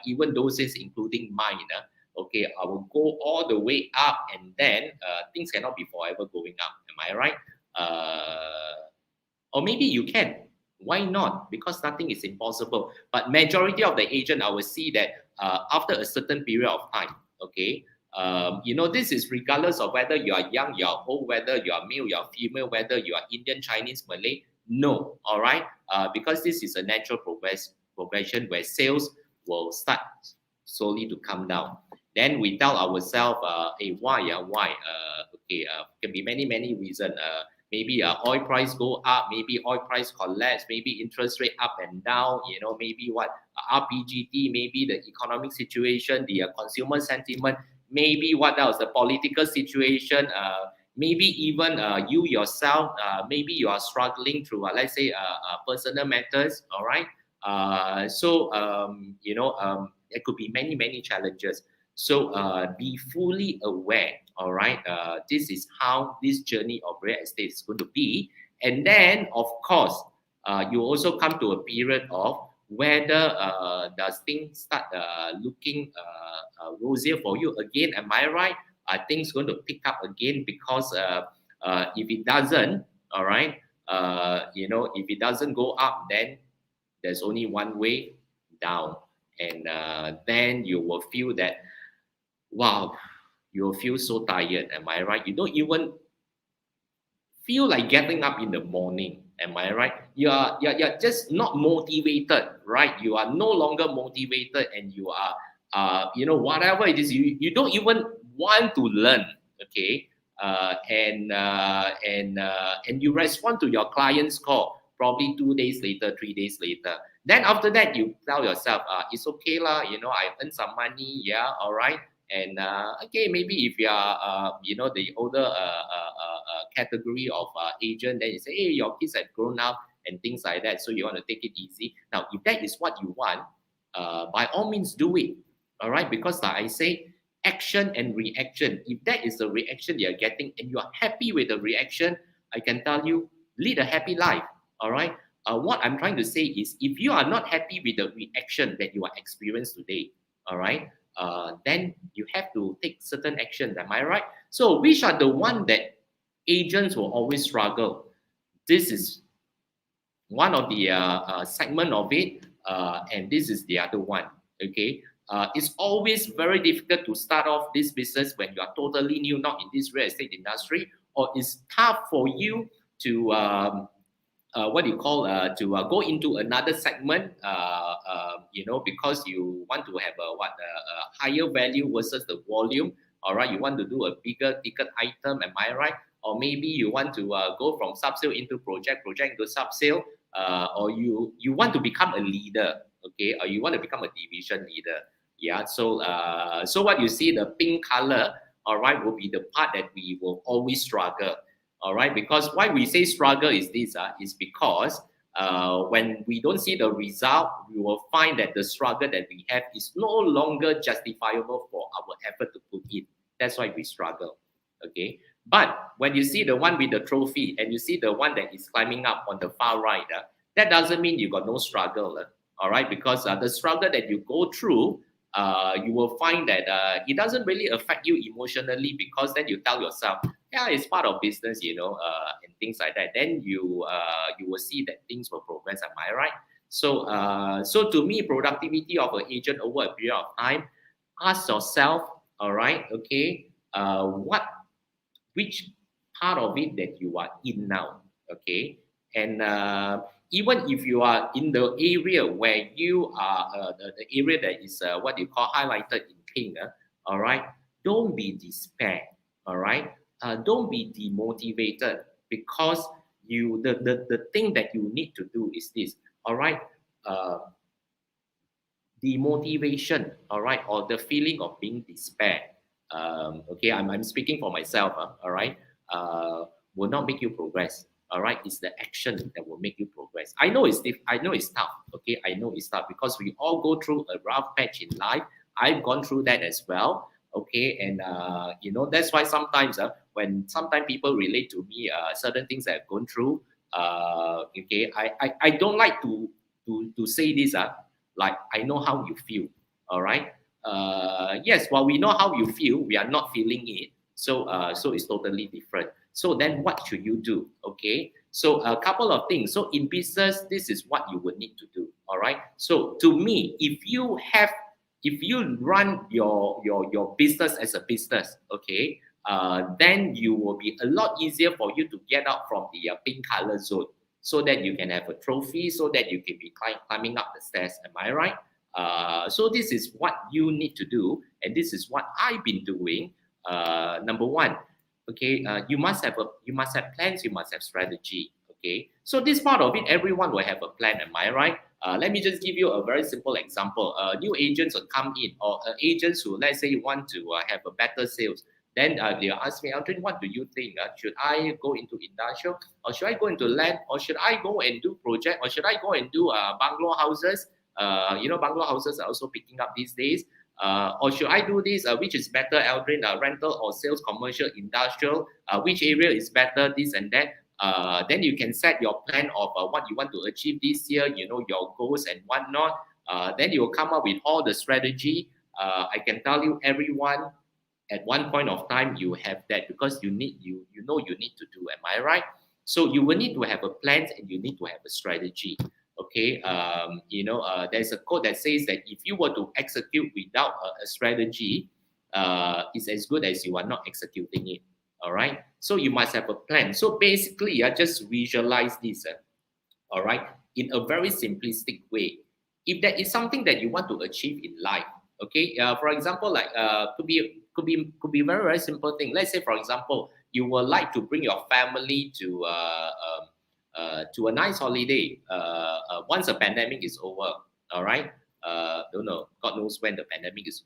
even doses including mine, okay, I will go all the way up, and then things cannot be forever going up, am I right? Or maybe you can. Why not? Because nothing is impossible. But majority of the agent, I will see that after a certain period of time, okay, this is regardless of whether you are young, you are old, whether you are male, you are female, whether you are Indian, Chinese, Malay. No, all right, because this is a natural progression where sales will start slowly to come down. Then we tell ourselves, hey, why? Why? Okay, can be many reasons. Maybe oil price go up, maybe oil price collapse, maybe interest rate up and down, maybe what RPGT, maybe the economic situation, the consumer sentiment, maybe what else, the political situation, maybe even you yourself, maybe you are struggling through, let's say, personal matters, all right? There could be many challenges. So be fully aware, all right? This is how this journey of real estate is going to be. And then, of course, you also come to a period of whether does things start looking rosier for you again. Am I right? Are things going to pick up again? Because if it doesn't, all right, if it doesn't go up, then there's only one way, down. And then you will feel that, wow, you'll feel so tired. Am I right? You don't even feel like getting up in the morning. Am I right? You're just not motivated, right? You are no longer motivated, and you are, whatever it is, you don't even want to learn, okay? And you respond to your client's call probably 2 days later, 3 days later. Then after that, you tell yourself, it's okay lah, I earn some money, yeah, all right. And okay, maybe if you are, the older category of agent, then you say, hey, your kids have grown up and things like that, so you want to take it easy. Now, if that is what you want, by all means do it, all right? Because like I say, action and reaction. If that is the reaction you're getting and you are happy with the reaction, I can tell you, lead a happy life, all right? What I'm trying to say is, if you are not happy with the reaction that you are experiencing today, all right, then you have to take certain actions. Am I right? So which are the one that agents will always struggle? This is one of the segment of it, and this is the other one. Okay, it's always very difficult to start off this business when you are totally new, not in this real estate industry, or it's tough for you to go into another segment, because you want to have a higher value versus the volume. All right, you want to do a bigger ticket item. Am I right? Or maybe you want to go from sub-sale into project into sub-sale, or you want to become a leader, okay, or you want to become a division leader. Yeah. So what you see, the pink color, all right, will be the part that we will always struggle. All right, because why we say struggle is this, is because when we don't see the result, we will find that the struggle that we have is no longer justifiable for our effort to put in. That's why we struggle, okay? But when you see the one with the trophy and you see the one that is climbing up on the far right, that doesn't mean you got no struggle, all right? Because the struggle that you go through, you will find that it doesn't really affect you emotionally, because then you tell yourself, yeah, it's part of business, and things like that. Then you will see that things will progress. Am I right? So to me, productivity of an agent over a period of time, ask yourself, all right, okay, which part of it that you are in now, okay, and even if you are in the area where you are, the area that is what you call highlighted in pink, all right, don't be despair, all right. Don't be demotivated, because the thing that you need to do is this, all right. Demotivation, all right, or the feeling of being despair. Okay, I'm speaking for myself, all right, will not make you progress. All right, it's the action that will make you progress. I know it's tough. Okay, I know it's tough, because we all go through a rough patch in life. I've gone through that as well. Okay, and that's why sometimes when people relate to me certain things that I've gone through, okay, I don't like to say this, like, I know how you feel. All right. Yes, while we know how you feel, we are not feeling it. So it's totally different. So then what should you do? Okay. So a couple of things. So in business, this is what you would need to do. All right. So to me, if you run your business as a business, okay, then you will be a lot easier for you to get out from the pink color zone, so that you can have a trophy, so that you can be climbing up the stairs. Am I right? So this is what you need to do, and this is what I've been doing. Number one, okay, you must have plans, you must have strategy. Okay, so this part of it, everyone will have a plan. Am I right? Let me just give you a very simple example. New agents will come in, or agents who, let's say, want to have a better sales. Then they'll ask me, Aldrin, what do you think? Should I go into industrial, or should I go into land, or should I go and do project, or should I go and do bungalow houses? Bungalow houses are also picking up these days. Or should I do this? Which is better, Aldrin? Rental or sales, commercial, industrial? Which area is better? This and that. Then you can set your plan of what you want to achieve this year. Your goals and whatnot. Then you will come up with all the strategy. I can tell you, everyone, at one point of time you have that, because you need to do. Am I right? So you will need to have a plan, and you need to have a strategy. Okay, there's a quote that says that if you were to execute without a strategy, it's as good as you are not executing it. All right, so you must have a plan. So basically, just visualize this. All right, in a very simplistic way. If there is something that you want to achieve in life, okay, for example, like could be very, very simple thing. Let's say, for example, you would like to bring your family to a nice holiday once the pandemic is over. All right, don't know. God knows when the pandemic is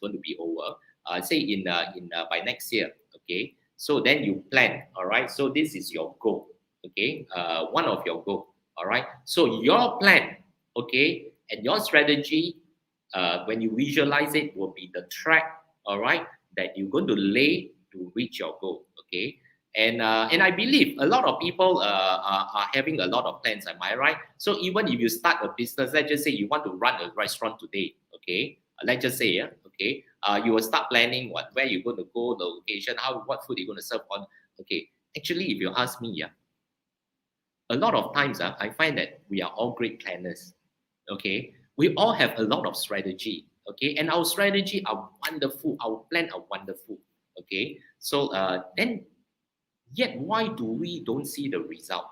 going to be over. Say in by next year. Okay, so then you plan. All right, so this is your goal. Okay, one of your goal. All right, so your plan. Okay, and your strategy, when you visualize it, will be the track. All right, that you're going to lay to reach your goal. Okay. And I believe a lot of people are having a lot of plans. Am I right? So even if you start a business, let's just say you want to run a restaurant today, okay? Let's just say, okay, you will start planning where you're going to go, the location, what food you're going to serve on. Okay, actually, if you ask me, a lot of times I find that we are all great planners. Okay, we all have a lot of strategy. Okay, and our strategy are wonderful. Our plan are wonderful. Okay, so then. Yet, why do we don't see the result?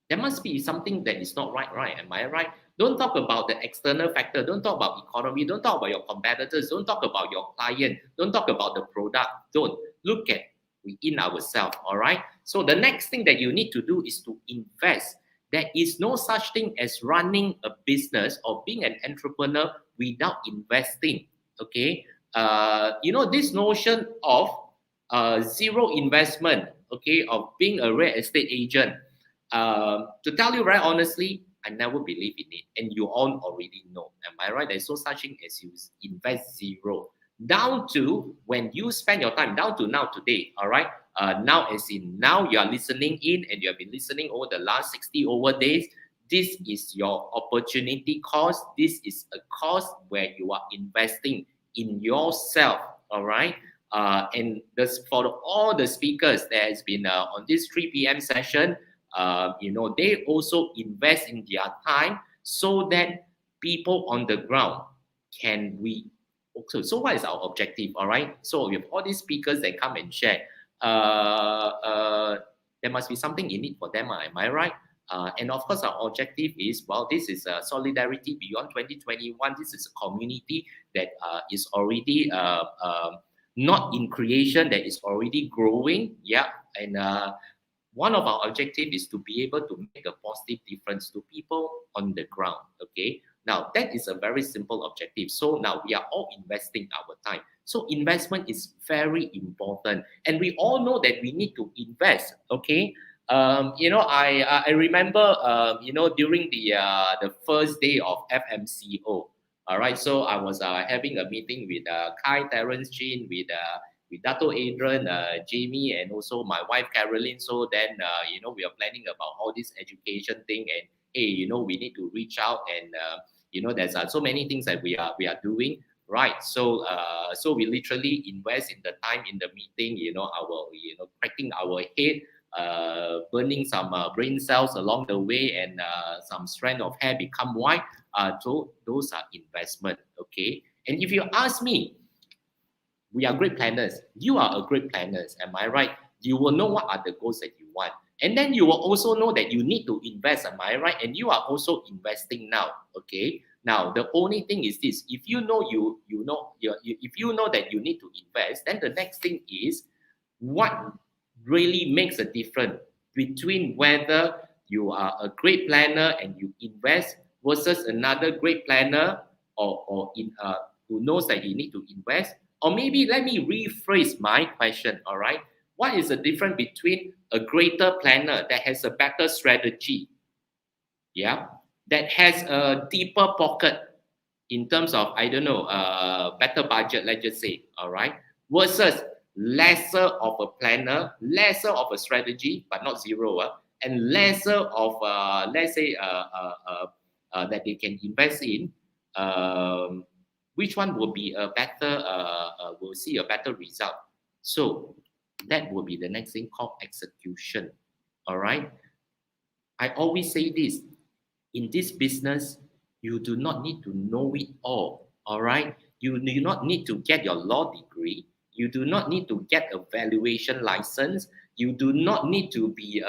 There must be something that is not right, Am I right? Don't talk about the external factor. Don't talk about economy. Don't talk about your competitors. Don't talk about your client. Don't talk about the product. Don't. Look at within ourselves, all right? So the next thing that you need to do is to invest. There is no such thing as running a business or being an entrepreneur without investing, okay? This notion of zero investment, okay, of being a real estate agent. To tell you very honestly, I never believe in it, and you all already know. Am I right? There's no such thing as you invest zero. Down to when you spend your time, down to now today, all right? Now as in now you are listening in, and you have been listening over the last 60 over days. This is your opportunity cost. This is a cost where you are investing in yourself, all right? And for all the speakers that has been on this 3 p.m. session, they also invest in their time so that people on the ground can also. So what is our objective? All right. So we have all these speakers that come and share. There must be something in it for them. Am I right? And of course, our objective is, this is solidarity beyond 2021. This is a community that is already not in creation, that is already growing. Yeah. And one of our objectives is to be able to make a positive difference to people on the ground. Okay. Now, that is a very simple objective. So now we are all investing our time. So investment is very important. And we all know that we need to invest. Okay. I remember, during the first day of FMCO. All right, so I was having a meeting with Kai, Terence, Jean, with Dato Adrian, Jamie, and also my wife Caroline. So then, we are planning about all this education thing, and hey, we need to reach out, and there's so many things that we are doing, right? So we literally invest in the time in the meeting, cracking our head. Burning some brain cells along the way, and some strand of hair become white. So those are investment, okay? And if you ask me, we are great planners. You are a great planners, am I right? You will know what are the goals that you want. And then you will also know that you need to invest, am I right? And you are also investing now, okay? Now, the only thing is this: if you know if you know that you need to invest, then the next thing is what really makes a difference between whether you are a great planner and you invest versus another great planner who knows that you need to invest. Or maybe let me rephrase my question. All right, what is the difference between a greater planner that has a better strategy, yeah, that has a deeper pocket in terms of, I don't know, better budget, let's just say, all right, versus lesser of a planner, lesser of a strategy, but not zero, and lesser of, let's say, that they can invest in, which one will be a better, will see a better result. So that will be the next thing called execution, all right? I always say this, in this business, you do not need to know it all right? You do not need to get your law degree. You do not need to get a valuation license. You do not need to be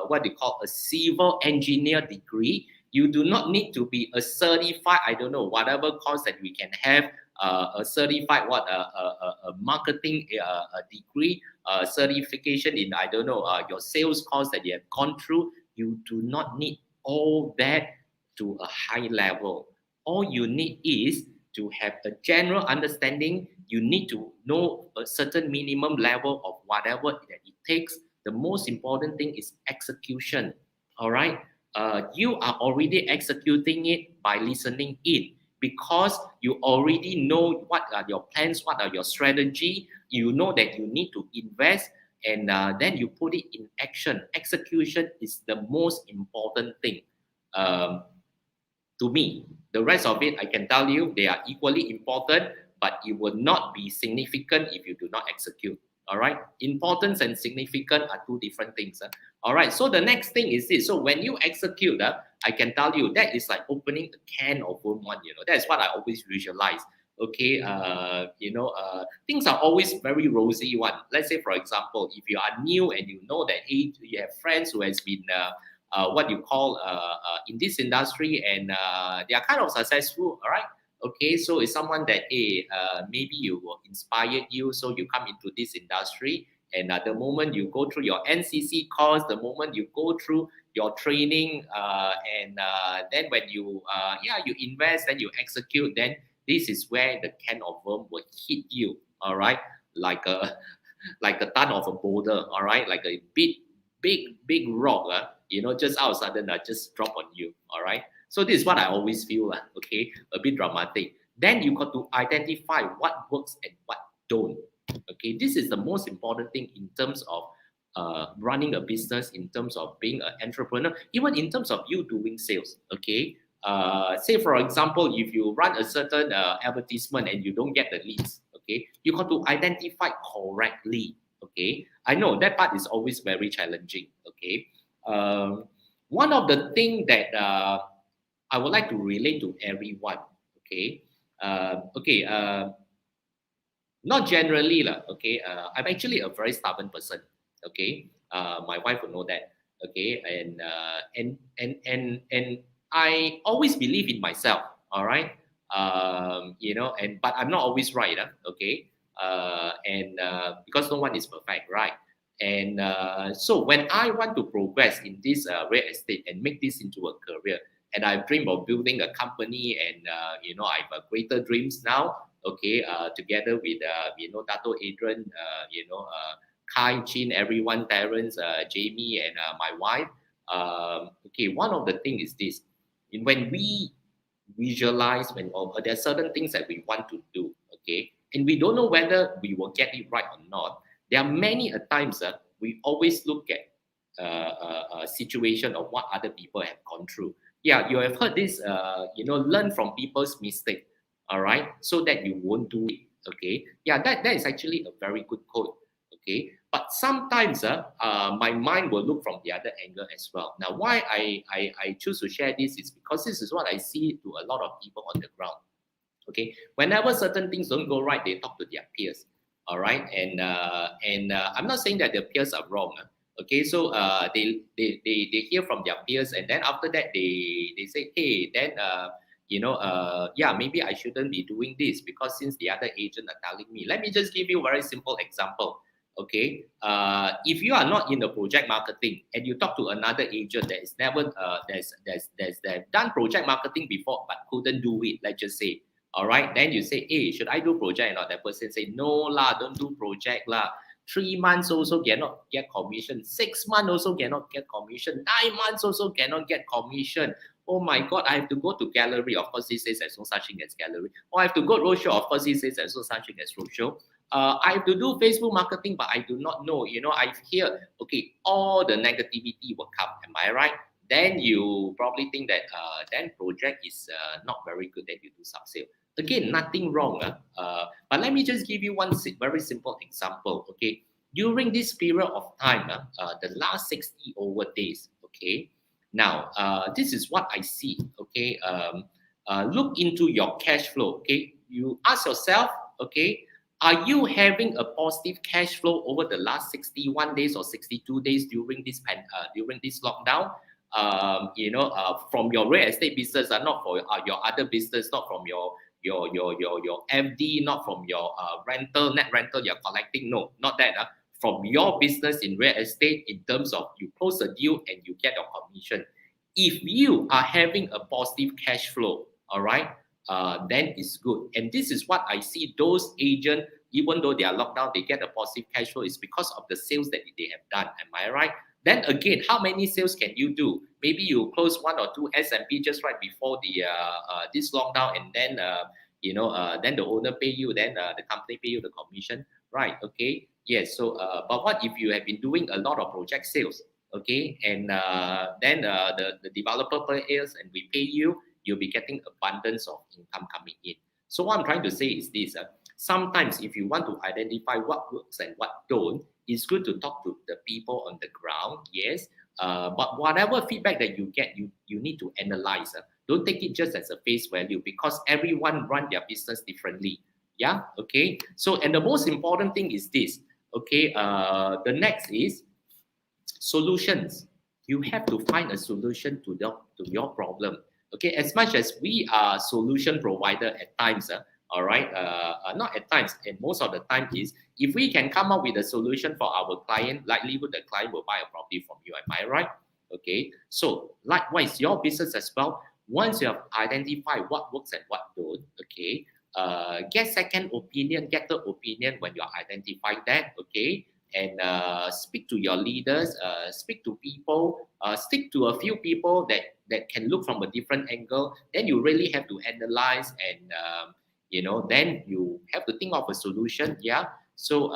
what they call a civil engineer degree. You do not need to be a certified, I don't know, whatever course that we can have, a certified a marketing degree, certification in, I don't know, your sales course that you have gone through. You do not need all that to a high level. All you need is to have a general understanding. You need to know a certain minimum level of whatever that it takes. The most important thing is execution. All right. You are already executing it by listening in, because you already know what are your plans, what are your strategy. You know that you need to invest, and then you put it in action. Execution is the most important thing. To me, the rest of it, I can tell you, they are equally important, but it will not be significant if you do not execute. All right, importance and significant are two different things. All right, so the next thing is this. So when you execute, I can tell you that is like opening a can of worm. That's what I always visualize. Okay, things are always very rosy one. Let's say, for example, if you are new and you know that, hey, you have friends who has been what you call in this industry, and they are kind of successful, all right? Okay, so it's someone that, hey, maybe you will inspire you, so you come into this industry, and the moment you go through your NCC course, the moment you go through your training, and then when you you invest and you execute, then this is where the can of worm will hit you, all right? Like a ton of a boulder, all right? Like a big rock, just all of a sudden just drop on you, all right? So this is what I always feel, okay, a bit dramatic. Then you got to identify what works and what don't. Okay, this is the most important thing in terms of running a business, in terms of being an entrepreneur, even in terms of you doing sales. Okay, say for example, if you run a certain advertisement and you don't get the leads, okay, you got to identify correctly. Okay, I know that part is always very challenging. Okay, one of the things that I would like to relate to everyone. Okay, not generally lah. Okay, I'm actually a very stubborn person. Okay, my wife will know that. Okay, and I always believe in myself. All right, but I'm not always right. Okay, because no one is perfect, right? And so when I want to progress in this real estate and make this into a career, and I dream of building a company, and I have greater dreams now. Okay, together with Dato Adrian, Kai, Chin, everyone, Terence, Jamie, and my wife. Okay, one of the things is this: when we visualize, there are certain things that we want to do, okay, and we don't know whether we will get it right or not. There are many times we always look at a situation of what other people have gone through. Yeah, you have heard this, learn from people's mistake, all right, so that you won't do it, okay? Yeah, that is actually a very good quote, okay? But sometimes my mind will look from the other angle as well. Now, why I choose to share this is because this is what I see to a lot of people on the ground, okay? Whenever certain things don't go right, they talk to their peers, all right? And I'm not saying that their peers are wrong, okay, so they hear from their peers, and then after that they say, hey, then yeah, maybe I shouldn't be doing this because since the other agent are telling me. Let me just give you a very simple example. Okay, if you are not in the project marketing and you talk to another agent that is never that's done project marketing before but couldn't do it, let's just say, all right, then you say, hey, should I do project or not? That person say, no lah, don't do project lah. 3 months also cannot get commission. 6 months also cannot get commission. 9 months also cannot get commission. Oh my God, I have to go to gallery. Of course, he says there's no such thing as gallery. Or I have to go roadshow. Of course, he says there's no such thing as roadshow. I have to do Facebook marketing, but I do not know. I hear, okay, all the negativity will come. Am I right? Then you probably think that then project is not very good, that you do sub-sale. Again, nothing wrong. But let me just give you one very simple example. Okay, during this period of time, the last 60 over days, okay, now this is what I see. Okay, look into your cash flow. Okay, you ask yourself, okay, are you having a positive cash flow over the last 61 days or 62 days during this lockdown? From your real estate business, not for your other business, not from your FD, not from your net rental you're collecting. No, not that. From your business in real estate, in terms of you close a deal and you get your commission. If you are having a positive cash flow, all right, then it's good. And this is what I see those agents, even though they are locked down, they get a positive cash flow. It's because of the sales that they have done. Am I right? Then again, how many sales can you do? Maybe you close 1 or 2 SMP just right before the this lockdown, and then then the owner pay you, then the company pay you the commission, right? Okay, yes. So, but what if you have been doing a lot of project sales, okay, and then the developer pays and we pay you, you'll be getting abundance of income coming in. So what I'm trying to say is this: sometimes if you want to identify what works and what don't, it's good to talk to the people on the ground, yes. But whatever feedback that you get, you need to analyze. Don't take it just as a face value, because everyone run their business differently. Yeah, okay. So, and the most important thing is this. Okay, the next is solutions. You have to find a solution to your problem. Okay, as much as we are solution provider at times, all right, not at times, and most of the time is, if we can come up with a solution for our client, likelihood the client will buy a property from you. Am I right? Okay, so likewise, your business as well. Once you have identified what works and what don't, okay, get second opinion, get third opinion when you identify that, okay, and speak to your leaders, speak to people, stick to a few people that can look from a different angle. Then you really have to analyze and then you have to think of a solution. Yeah. So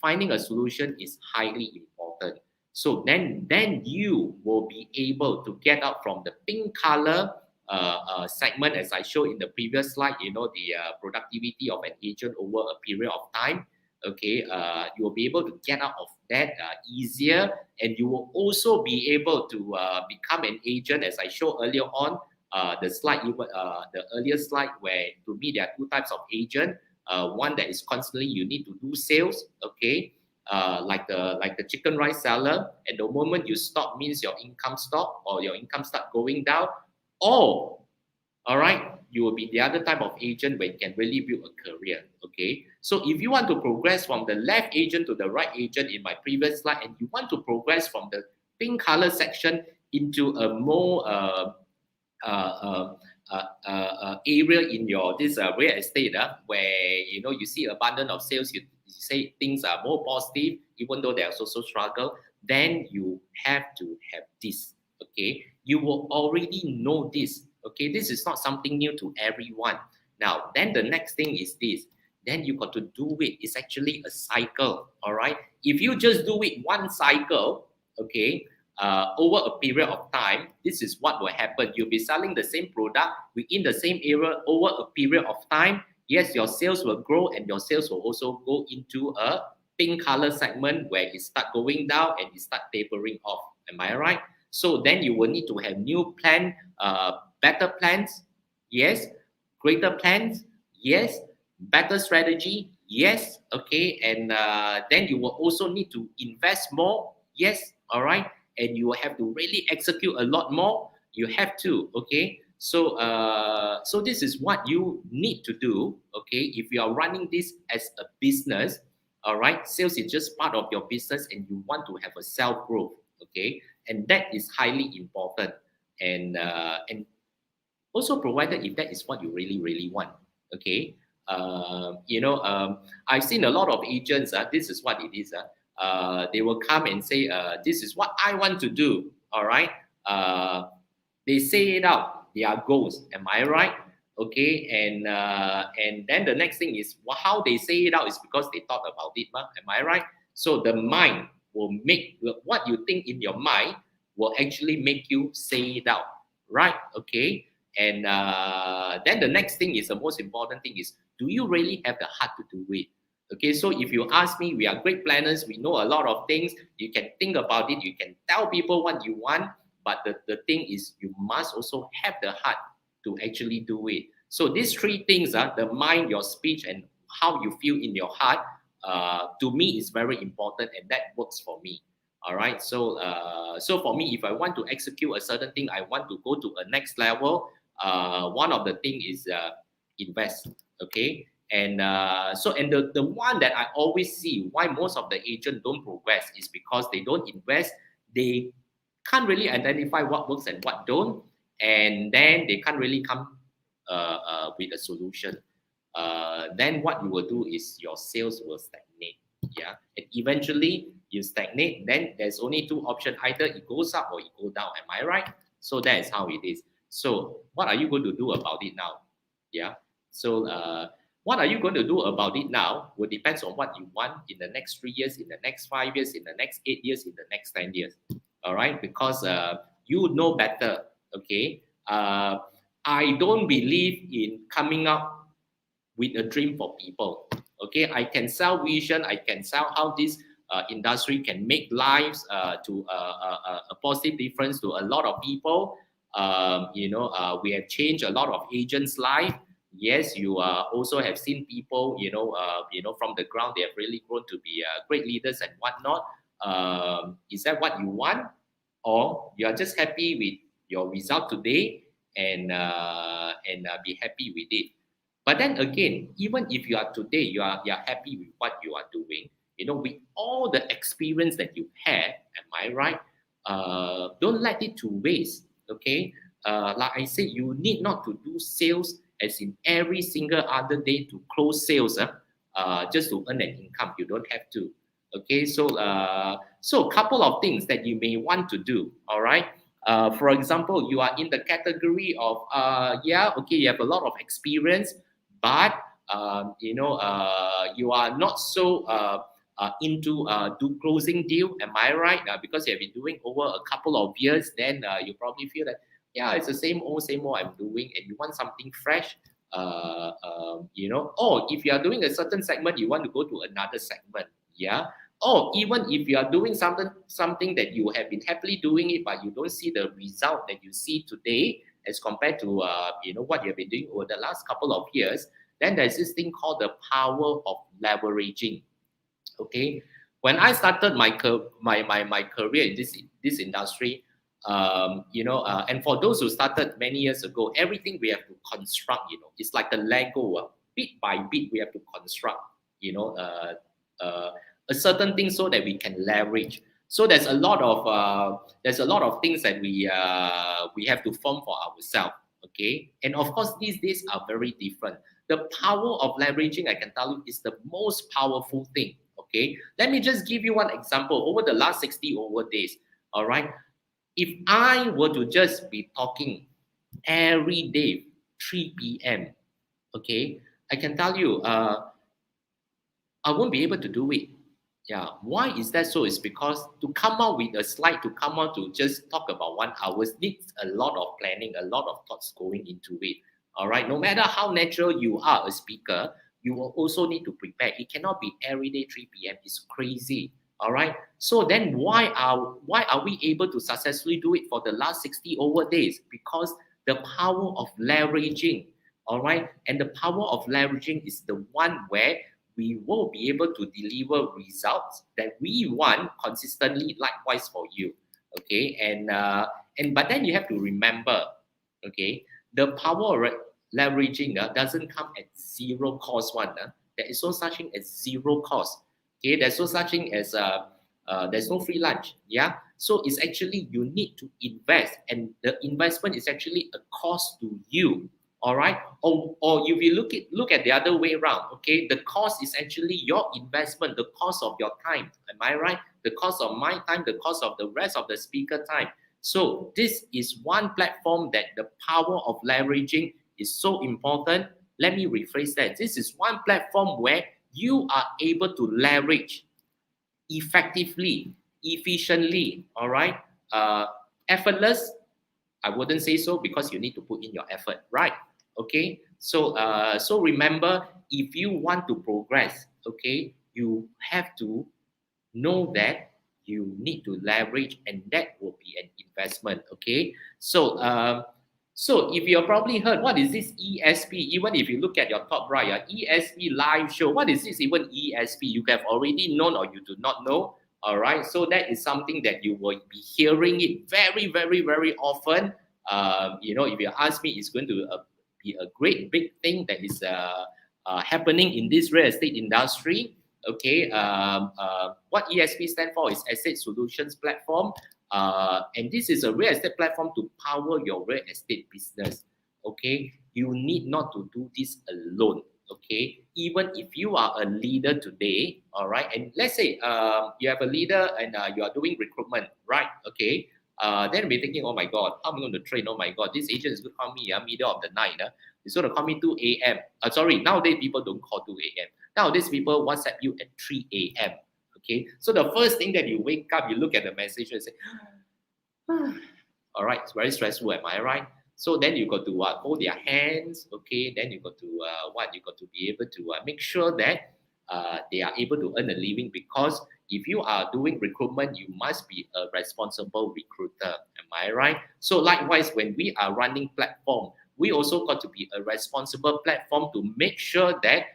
finding a solution is highly important. So then you will be able to get out from the pink color segment, as I showed in the previous slide, the productivity of an agent over a period of time. Okay, you will be able to get out of that easier, and you will also be able to become an agent, as I showed earlier on. The earlier slide, where to me there are 2 types of agent. One that is constantly you need to do sales, okay, like the chicken rice seller. At the moment you stop means your income stop, or your income start going down. Or, all right, you will be the other type of agent where you can really build a career. Okay, so if you want to progress from the left agent to the right agent in my previous slide, and you want to progress from the pink color section into a more area in your real estate, where you see abundance of sales, you say things are more positive, even though there's also struggle, then you have to have this. Okay, you will already know this. Okay, this is not something new to everyone. Now, then the next thing is this. Then you got to do it. It's actually a cycle. All right. If you just do it one cycle, okay, over a period of time, this is what will happen. You'll be selling the same product within the same area over a period of time. Yes, your sales will grow, and your sales will also go into a pink color segment where it start going down and it start tapering off. Am I right? So then you will need to have new plan, better plans, yes, greater plans, yes, better strategy, yes, okay, and then you will also need to invest more, yes, all right, and you will have to really execute a lot more. You have to, okay. So this is what you need to do. Okay, if you are running this as a business, all right, sales is just part of your business, and you want to have a self growth. Okay, and that is highly important, and also provided if that is what you really want. Okay, I've seen a lot of agents. This is what it is. They will come and say, "This is what I want to do." All right. They say it out, their goals. Am I right? Okay, and then the next thing is how they say it out is because they thought about it. Am I right? So the mind will make what you think in your mind will actually make you say it out, right? Okay, and then the next thing is the most important thing is, do you really have the heart to do it? Okay, so if you ask me, we are great planners, we know a lot of things, you can think about it, you can tell people what you want, but the thing is, you must also have the heart to actually do it. So these three things, the mind, your speech, and how you feel in your heart, to me is very important, and that works for me. All right. So for me, if I want to execute a certain thing, I want to go to a next level. One of the thing is invest. Okay. And the one that I always see why most of the agents don't progress is because they don't invest. They can't really identify what works and what don't, and then they can't really come with a solution. Then what you will do is your sales will stagnate. Yeah, and eventually you stagnate. Then there's only two options: either it goes up or it go down. Am I right? So that is how it is. So what are you going to do about it now? Yeah. So what are you going to do about it now will depends on what you want in the next 3 years, in the next 5 years, in the next 8 years, in the next 10 years. All right, because you know better. Okay, I don't believe in coming up with a dream for people. Okay, I can sell vision, I can sell how this industry can make lives to a positive difference to a lot of people. We have changed a lot of agents' life. Yes, you also have seen people, from the ground, they have really grown to be great leaders and whatnot. Is that what you want, or you are just happy with your result today and be happy with it? But then again, even if you are today, you are happy with what you are doing, with all the experience that you have, am I right? Don't let it to waste. Okay, like I said, you need not to do sales as in every single other day to close sales, just to earn an income. You don't have to. Okay, so a couple of things that you may want to do. All right. For example, you are in the category of you have a lot of experience, but you are not so into do closing deal. Am I right? Because you have been doing over a couple of years, then you probably feel that it's the same old I'm doing, and you want something fresh. Or if you are doing a certain segment, you want to go to another segment. Yeah. Or even if you are doing something that you have been happily doing it, but you don't see the result that you see today as compared to what you have been doing over the last couple of years, then there's this thing called the power of leveraging. Okay, when I started my career in this industry, and for those who started many years ago, everything we have to construct. It's like a Lego, bit by bit we have to construct. A certain thing so that we can leverage. So there's a lot of things that we have to form for ourselves. Okay, and of course these days are very different. The power of leveraging, I can tell you, is the most powerful thing. Okay, let me just give you one example. Over the last 60 days, all right, if I were to just be talking every day 3 p.m., okay, I can tell you I won't be able to do it. Yeah, why is that so? It's because to come out with a slide, to come out to just talk about 1 hour needs a lot of planning, a lot of thoughts going into it. All right, no matter how natural you are a speaker, you will also need to prepare. It cannot be every day 3 p.m. It's crazy. All right. So then why are we able to successfully do it for the last 60 days? Because the power of leveraging. All right. And the power of leveraging is the one where we will be able to deliver results that we want consistently, likewise for you. Okay. And but then you have to remember, okay, the power of leveraging doesn't come at zero cost one. There is no such thing as zero cost. Okay, there's no such thing as there's no free lunch. Yeah, so it's actually you need to invest, and the investment is actually a cost to you. All right, or if you look at the other way around, okay, the cost is actually your investment, the cost of your time. Am I right? The cost of my time, the cost of the rest of the speaker time. So this is one platform that the power of leveraging is so important. Let me rephrase that. This is one platform where you are able to leverage effectively, efficiently, all right? Effortless, I wouldn't say so because you need to put in your effort, right? Okay, so remember, if you want to progress, okay, you have to know that you need to leverage, and that will be an investment. Okay, so if you probably heard what is this ESP, even if you look at your top right, ESP live show, what is this even ESP? You have already known or you do not know. All right, so that is something that you will be hearing it very, very, very often. If you ask me, it's going to be a great big thing that is happening in this real estate industry. Okay, what ESP stand for is Asset Solutions Platform, and this is a real estate platform to power your real estate business. Okay, you need not to do this alone. Okay, even if you are a leader today, all right, and let's say you have a leader and you are doing recruitment, right? Okay, then we're thinking, oh my God, how am I going to train? Oh my God, this agent is going to call me middle of the night. It's going to call me 2 a.m. Sorry, nowadays people don't call 2 a.m. Nowadays people WhatsApp you at 3 a.m. Okay, so the first thing that you wake up, you look at the message and say, all right, it's very stressful, am I right? So then you got to hold their hands, okay? Then you got to You got to be able to make sure that they are able to earn a living, because if you are doing recruitment, you must be a responsible recruiter. Am I right? So likewise, when we are running platform, we also got to be a responsible platform to make sure that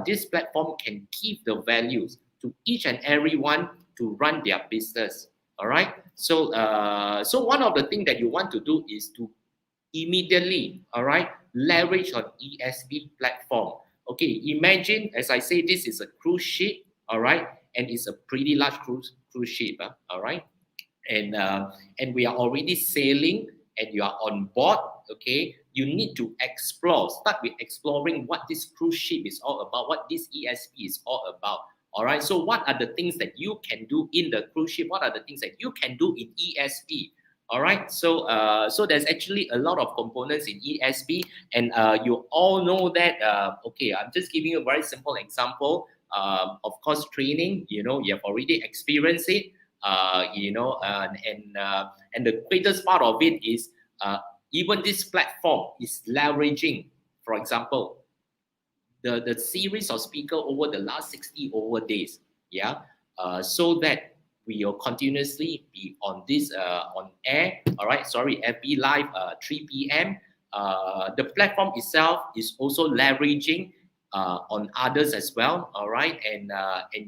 this platform can give the values to each and everyone to run their business. All right. So so one of the things that you want to do is to immediately, all right, leverage on ESP platform. Okay, imagine, as I say, this is a cruise ship, all right, and it's a pretty large cruise ship, all right, and we are already sailing, and you are on board. Okay, you need to explore. Start with exploring what this cruise ship is all about, what this ESP is all about. All right, so what are the things that you can do in the cruise ship? What are the things that you can do in ESP? All right, so so there's actually a lot of components in ESP, and you all know that. Okay, I'm just giving you a very simple example. Of course, training. You know, you have already experienced it. And the greatest part of it is even this platform is leveraging, for example, the series of speaker over the last 60 over days, so that we will continuously be on this on air. All right, sorry, FB Live 3 p.m. The platform itself is also leveraging on others as well. All right, and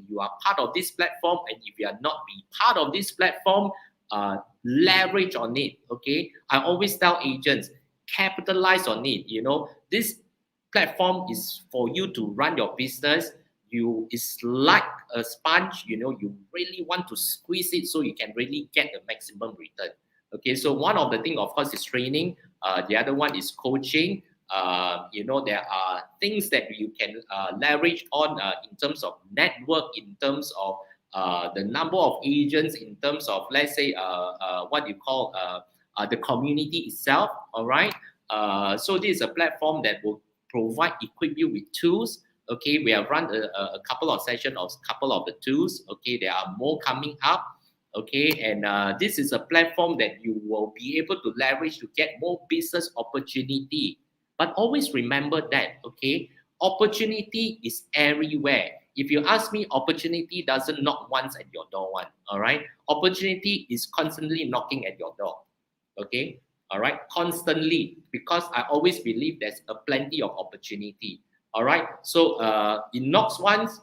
you are part of this platform, and if you are not be part of this platform, leverage on it. Okay, I always tell agents, capitalize on it. You know, this platform is for you to run your business. It's like a sponge, you know, you really want to squeeze it so you can really get the maximum return. Okay, so one of the things, of course, is training. The other one is coaching. There are things that you can leverage on in terms of network, in terms of the number of agents, in terms of, let's say, what you call the community itself. All right. So this is a platform that will equip you with tools. Okay, we have run a couple of sessions of a couple of the tools. Okay, there are more coming up. Okay, and this is a platform that you will be able to leverage to get more business opportunity. But always remember that, okay, opportunity is everywhere. If you ask me, opportunity doesn't knock once at your door one. All right, opportunity is constantly knocking at your door. Okay, all right, constantly, because I always believe there's a plenty of opportunity. All right, so it knocks once,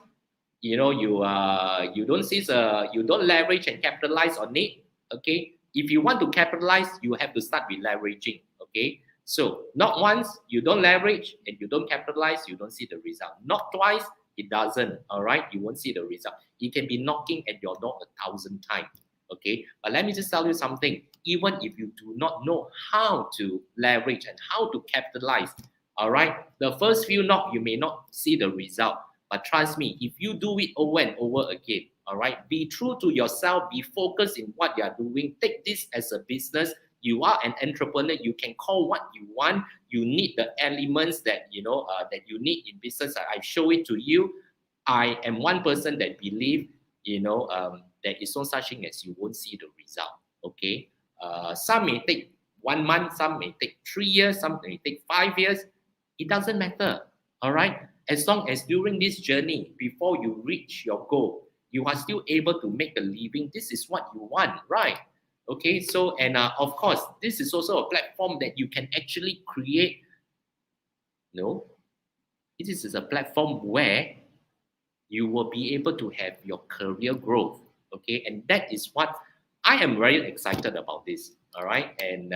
you know, you don't seize, you don't leverage and capitalize on it. Okay, if you want to capitalize, you have to start with leveraging. Okay, So not once, you don't leverage and you don't capitalize, you don't see the result. Not twice, it doesn't. All right, you won't see the result. It can be knocking at your door 1,000 times. Okay, but let me just tell you something. Even if you do not know how to leverage and how to capitalize, all right, the first few knock you may not see the result, but trust me, if you do it over and over again, all right, be true to yourself, be focused in what you are doing, take this as a business. You are an entrepreneur, you can call what you want. You need the elements that that you need in business. I show it to you. I am one person that believe there is no such thing as you won't see the result. Okay, some may take 1 month, some may take 3 years, some may take 5 years. It doesn't matter. All right, as long as during this journey, before you reach your goal, you are still able to make a living. This is what you want, right? Okay, so and of course, this is also a platform that you can actually create. No, this is a platform where you will be able to have your career growth. Okay, and that is what I am very excited about this. All right, and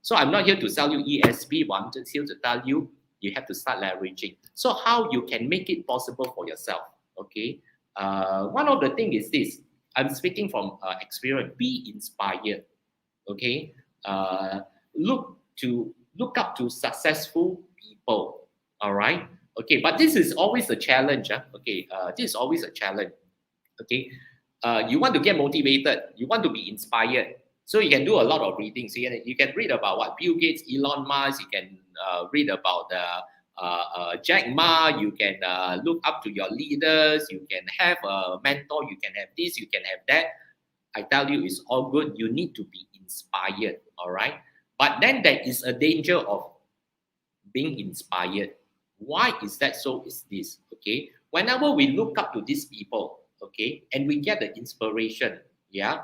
so I'm not here to sell you ESP, but I'm just here to tell you have to start leveraging. So how you can make it possible for yourself? Okay, one of the things is this. I'm speaking from experience. Be inspired. Okay, look up to successful people. All right. Okay, but this is always a challenge. Okay, this is always a challenge. Okay, you want to get motivated. You want to be inspired. So you can do a lot of reading. So you can read about what Bill Gates, Elon Musk. You can read about Jack Ma. You can look up to your leaders. You can have a mentor. You can have this. You can have that. I tell you, it's all good. You need to be inspired. All right. But then there is a danger of being inspired. Why is that so? Is this okay? Whenever we look up to these people, okay, and we get the inspiration, yeah.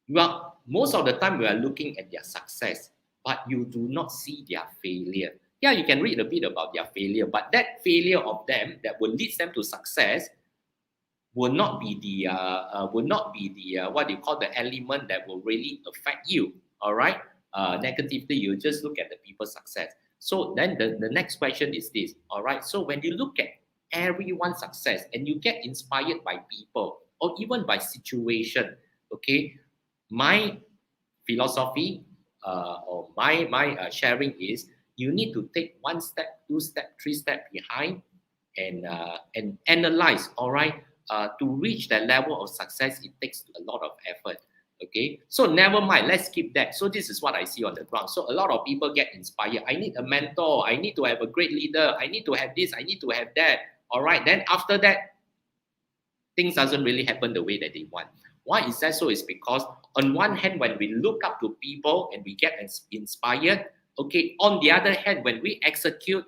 Well, most of the time we are looking at their success, but you do not see their failure. Yeah, you can read a bit about their failure, but that failure of them that will lead them to success will not be the what you call the element that will really affect you. All right, negatively, you just look at the people's success. So then the next question is this. All right, so when you look at everyone's success and you get inspired by people or even by situation, okay, my philosophy or my sharing is you need to take 1 step, 2 step, 3 step behind and analyze. All right, to reach that level of success, it takes a lot of effort. Okay, so never mind, let's skip that. So this is what I see on the ground. So a lot of people get inspired. I need a mentor. I need to have a great leader. I need to have this. I need to have that. All right, then after that, things doesn't really happen the way that they want. Why is that so? It's because on one hand, when we look up to people and we get inspired, okay, on the other hand, when we execute,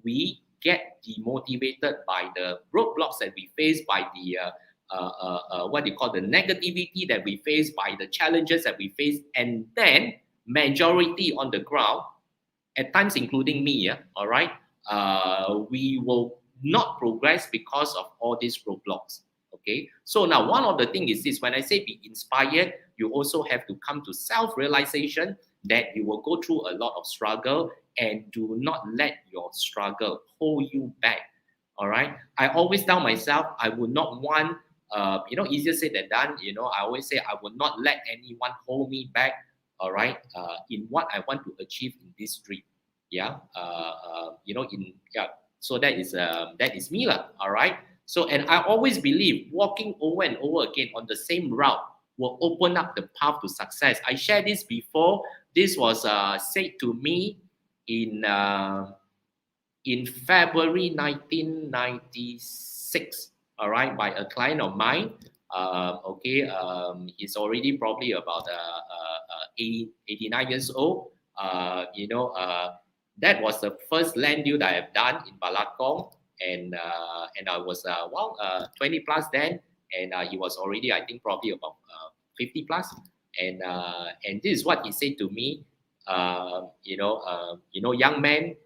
we get demotivated by the roadblocks that we face, by the what you call the negativity that we face, by the challenges that we face, and then majority on the ground, at times including me, all right, we will not progress because of all these roadblocks. Okay, so now one of the things is this: when I say be inspired, you also have to come to self-realization that you will go through a lot of struggle, and do not let your struggle hold you back. All right, I always tell myself I would not want easier said than done. I always say I will not let anyone hold me back. All right, in what I want to achieve in this dream. Yeah, so that is me lah. All right. So, and I always believe walking over and over again on the same route will open up the path to success. I shared this before. This was said to me in February 1996. All right, by a client of mine. He's already probably about 89 years old. That was the first land deal that I have done in Balakong. And I was 20 plus then, and he was already, I think, probably about 50 plus. And this is what he said to me. Young man,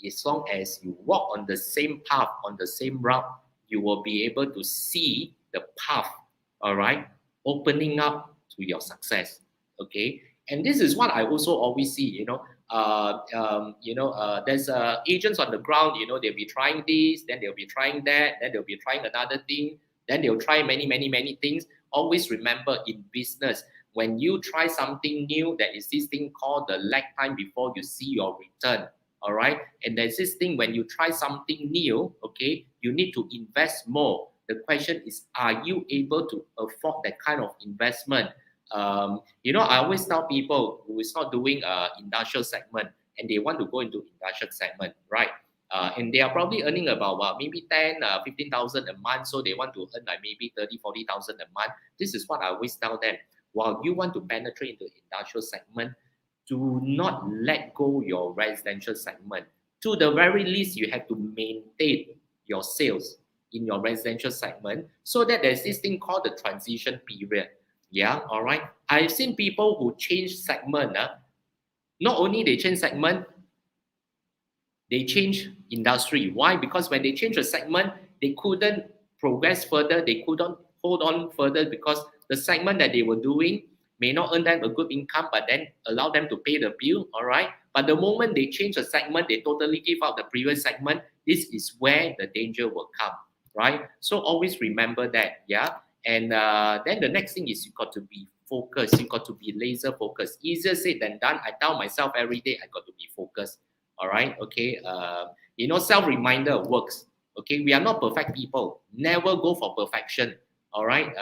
as long as you walk on the same path, on the same route, you will be able to see the path. All right, opening up to your success. Okay, and this is what I also always see. there's agents on the ground, they'll be trying this, then they'll be trying that, then they'll be trying another thing, then they'll try many things. Always remember, in business, when you try something new, there is this thing called the lag time before you see your return. All right. And there's this thing, when you try something new, okay, you need to invest more. The question is, are you able to afford that kind of investment? I always tell people who is not doing industrial segment and they want to go into industrial segment, right? And they are probably earning about maybe 10, 15,000 a month. So they want to earn like maybe 30, 40,000 a month. This is what I always tell them. While you want to penetrate into industrial segment, do not let go your residential segment. To the very least, you have to maintain your sales in your residential segment, so that there's this thing called the transition period. Yeah, all right. I've seen people who change segment. Not only they change segment, they change industry. Why? Because when they change a segment, they couldn't progress further. They couldn't hold on further because the segment that they were doing may not earn them a good income, but then allow them to pay the bill. All right. But the moment they change the segment, they totally give up the previous segment. This is where the danger will come. Right. So always remember that. Yeah. And then the next thing is you got to be focused. You got to be laser focused. Easier said than done. I tell myself every day, I got to be focused. All right. Okay. Self-reminder works. Okay. We are not perfect people. Never go for perfection. All right.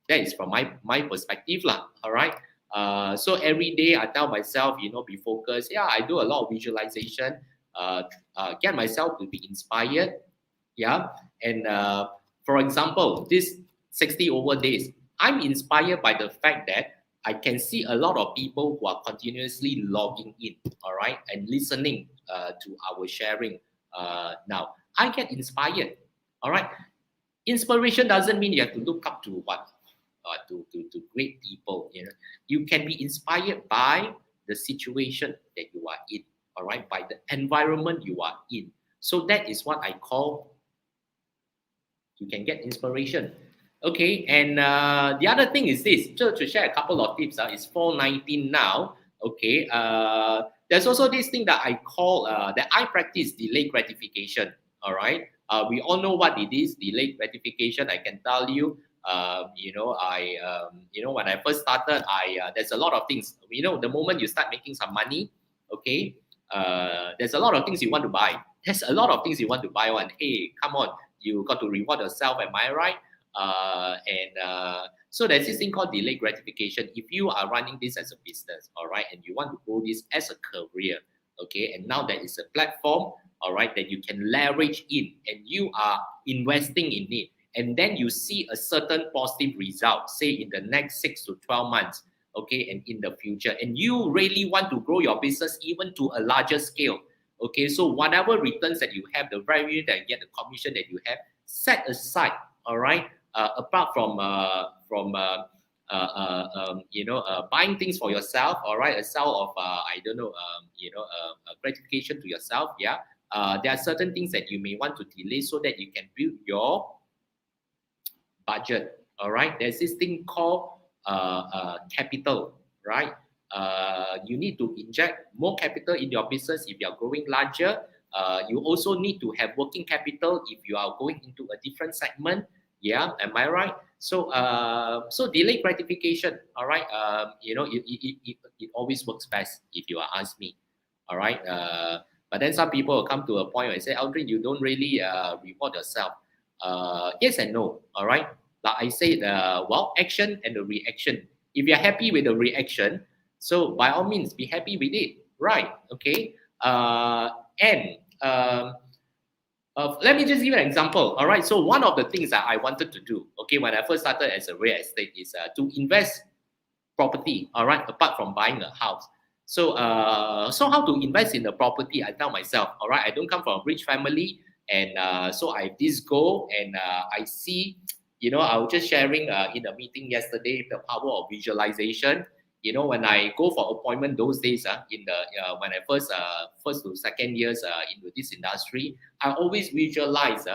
That is from my perspective lah. All right. So every day I tell myself, be focused. Yeah, I do a lot of visualization. Get myself to be inspired. Yeah. And for example, this 60 over days, I'm inspired by the fact that I can see a lot of people who are continuously logging in, all right, and listening to our sharing. Now, I get inspired, all right. Inspiration doesn't mean you have to look up to to great people. You can be inspired by the situation that you are in, all right, by the environment you are in. So that is what I call you can get inspiration. Okay, and the other thing is this, just to share a couple of tips. It's 4:19 now. Okay, there's also this thing that I call that I practice delayed gratification. All right, we all know what it is, delayed gratification. I can tell you, when I first started, there's a lot of things. The moment you start making some money, okay, there's a lot of things you want to buy. There's a lot of things you want to buy. Hey, come on, you got to reward yourself. Am I right? So there's this thing called delayed gratification. If you are running this as a business, all right, and you want to grow this as a career, okay, and now there is a platform, all right, that you can leverage in, and you are investing in it, and then you see a certain positive result, say in the next 6 to 12 months, okay, and in the future, and you really want to grow your business even to a larger scale, okay, so whatever returns that you have, the revenue that you get, the commission that you have, set aside, all right, apart from buying things for yourself, all right, a sell of gratification to yourself. Yeah, there are certain things that you may want to delay so that you can build your budget. All right, there's this thing called capital, right? You need to inject more capital in your business if you are growing larger. You also need to have working capital if you are going into a different segment. Yeah, am I right? So, delayed gratification. All right. It always works best if you ask me. All right. But then some people will come to a point where they say, Aldrin, you don't really reward yourself. Yes and no. All right. Like I said, action and the reaction. If you're happy with the reaction, so by all means, be happy with it. Right. Okay. Let me just give you an example. All right. So one of the things that I wanted to do, okay, when I first started as a real estate is to invest property. All right. Apart from buying a house. So how to invest in the property? I tell myself, all right, I don't come from a rich family. And so I have this goal and I see, I was just sharing in a meeting yesterday, the power of visualization. When I go for appointment those days, when I first to second years into this industry, I always visualize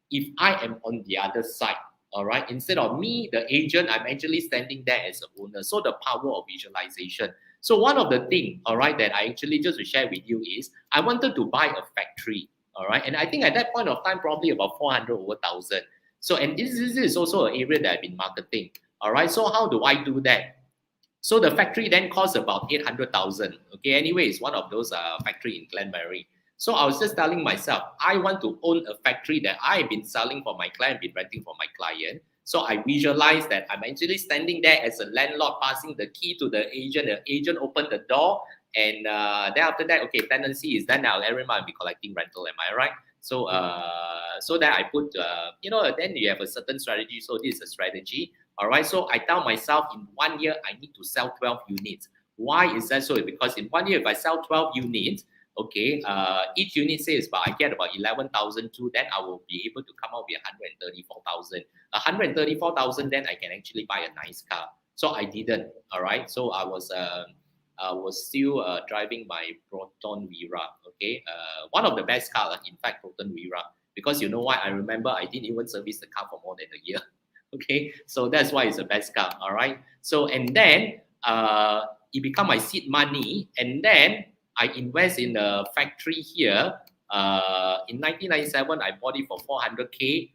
if I am on the other side, All right. Instead of me, the agent, I'm actually standing there as a owner. So the power of visualization. So one of the things, all right, that I actually just to share with you is I wanted to buy a factory. All right. And I think at that point of time, probably about 400 over 1,000. So, and this is also an area that I've been marketing. All right. So how do I do that? So the factory then costs about 800,000. Okay. Anyway, it's one of those factory in Glenmarie. So I was just telling myself, I want to own a factory that I've been selling for my client, been renting for my client. So I visualize that I'm actually standing there as a landlord, passing the key to the agent. The agent opened the door, and then after that, okay, tenancy is done now. Every month I'll be collecting rental. Am I right? So, so that I put, then you have a certain strategy. So this is a strategy. All right. So I tell myself in 1 year I need to sell 12 units. Why is that so? Because in 1 year, if I sell 12 units, okay, each unit says, but I get about 11,000 too, then I will be able to come out with 134,000. 134,000, then I can actually buy a nice car. So I didn't, all right? So I was still driving my Proton Vira, okay? One of the best cars, in fact, Proton Vira. Because you know what? I remember I didn't even service the car for more than a year. Okay, so that's why it's the best car, all right? So, and then it become my seed money, and then I invest in a factory here. In 1997, I bought it for 400K,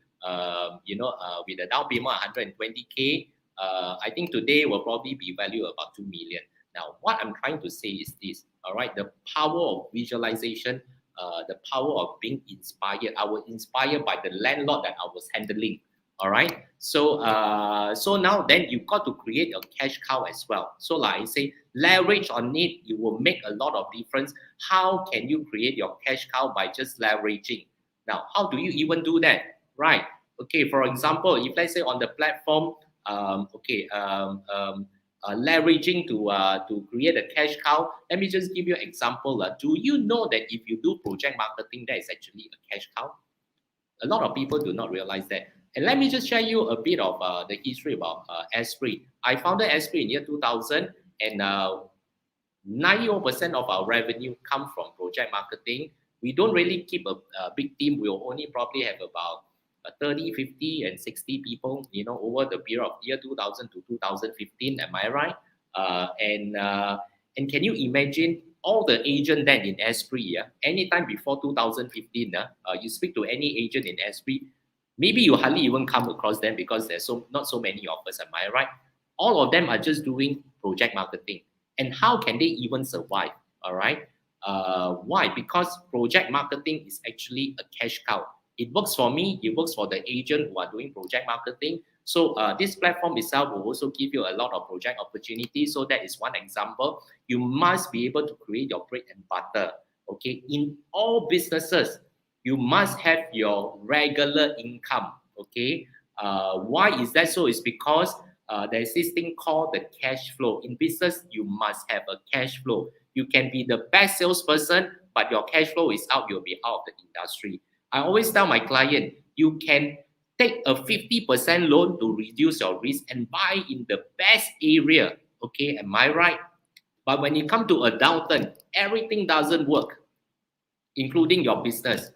with a down payment of 120K. I think today will probably be valued about 2 million. Now, what I'm trying to say is this, all right, the power of visualization, the power of being inspired. I was inspired by the landlord that I was handling. All right. So so now then you got to create a cash cow as well. So like I say, leverage on it, you will make a lot of difference. How can you create your cash cow? By just leveraging. Now, how do you even do that? Right. Okay. For example, if let's say on the platform, leveraging to create a cash cow. Let me just give you an example. Do you know that if you do project marketing, that is actually a cash cow? A lot of people do not realize that. And let me just share you a bit of the history about Esprit. I founded Esprit in year 2000, and 90% of our revenue come from project marketing. We don't really keep a big team. We'll only probably have about 30, 50, and 60 people, over the period of year 2000 to 2015. Am I right? And can you imagine all the agent then in Esprit? Anytime before 2015, you speak to any agent in Esprit, maybe you hardly even come across them because there's not so many of us. Am I right? All of them are just doing project marketing. And how can they even survive? All right. Why? Because project marketing is actually a cash cow. It works for me. It works for the agent who are doing project marketing. So this platform itself will also give you a lot of project opportunities. So that is one example. You must be able to create your bread and butter. Okay. In all businesses, you must have your regular income. Okay. Why is that so? It's because there's this thing called the cash flow. In business, you must have a cash flow. You can be the best salesperson, but your cash flow is out, you'll be out of the industry. I always tell my client, you can take a 50% loan to reduce your risk and buy in the best area. Okay, am I right? But when you come to a downturn, everything doesn't work, including your business.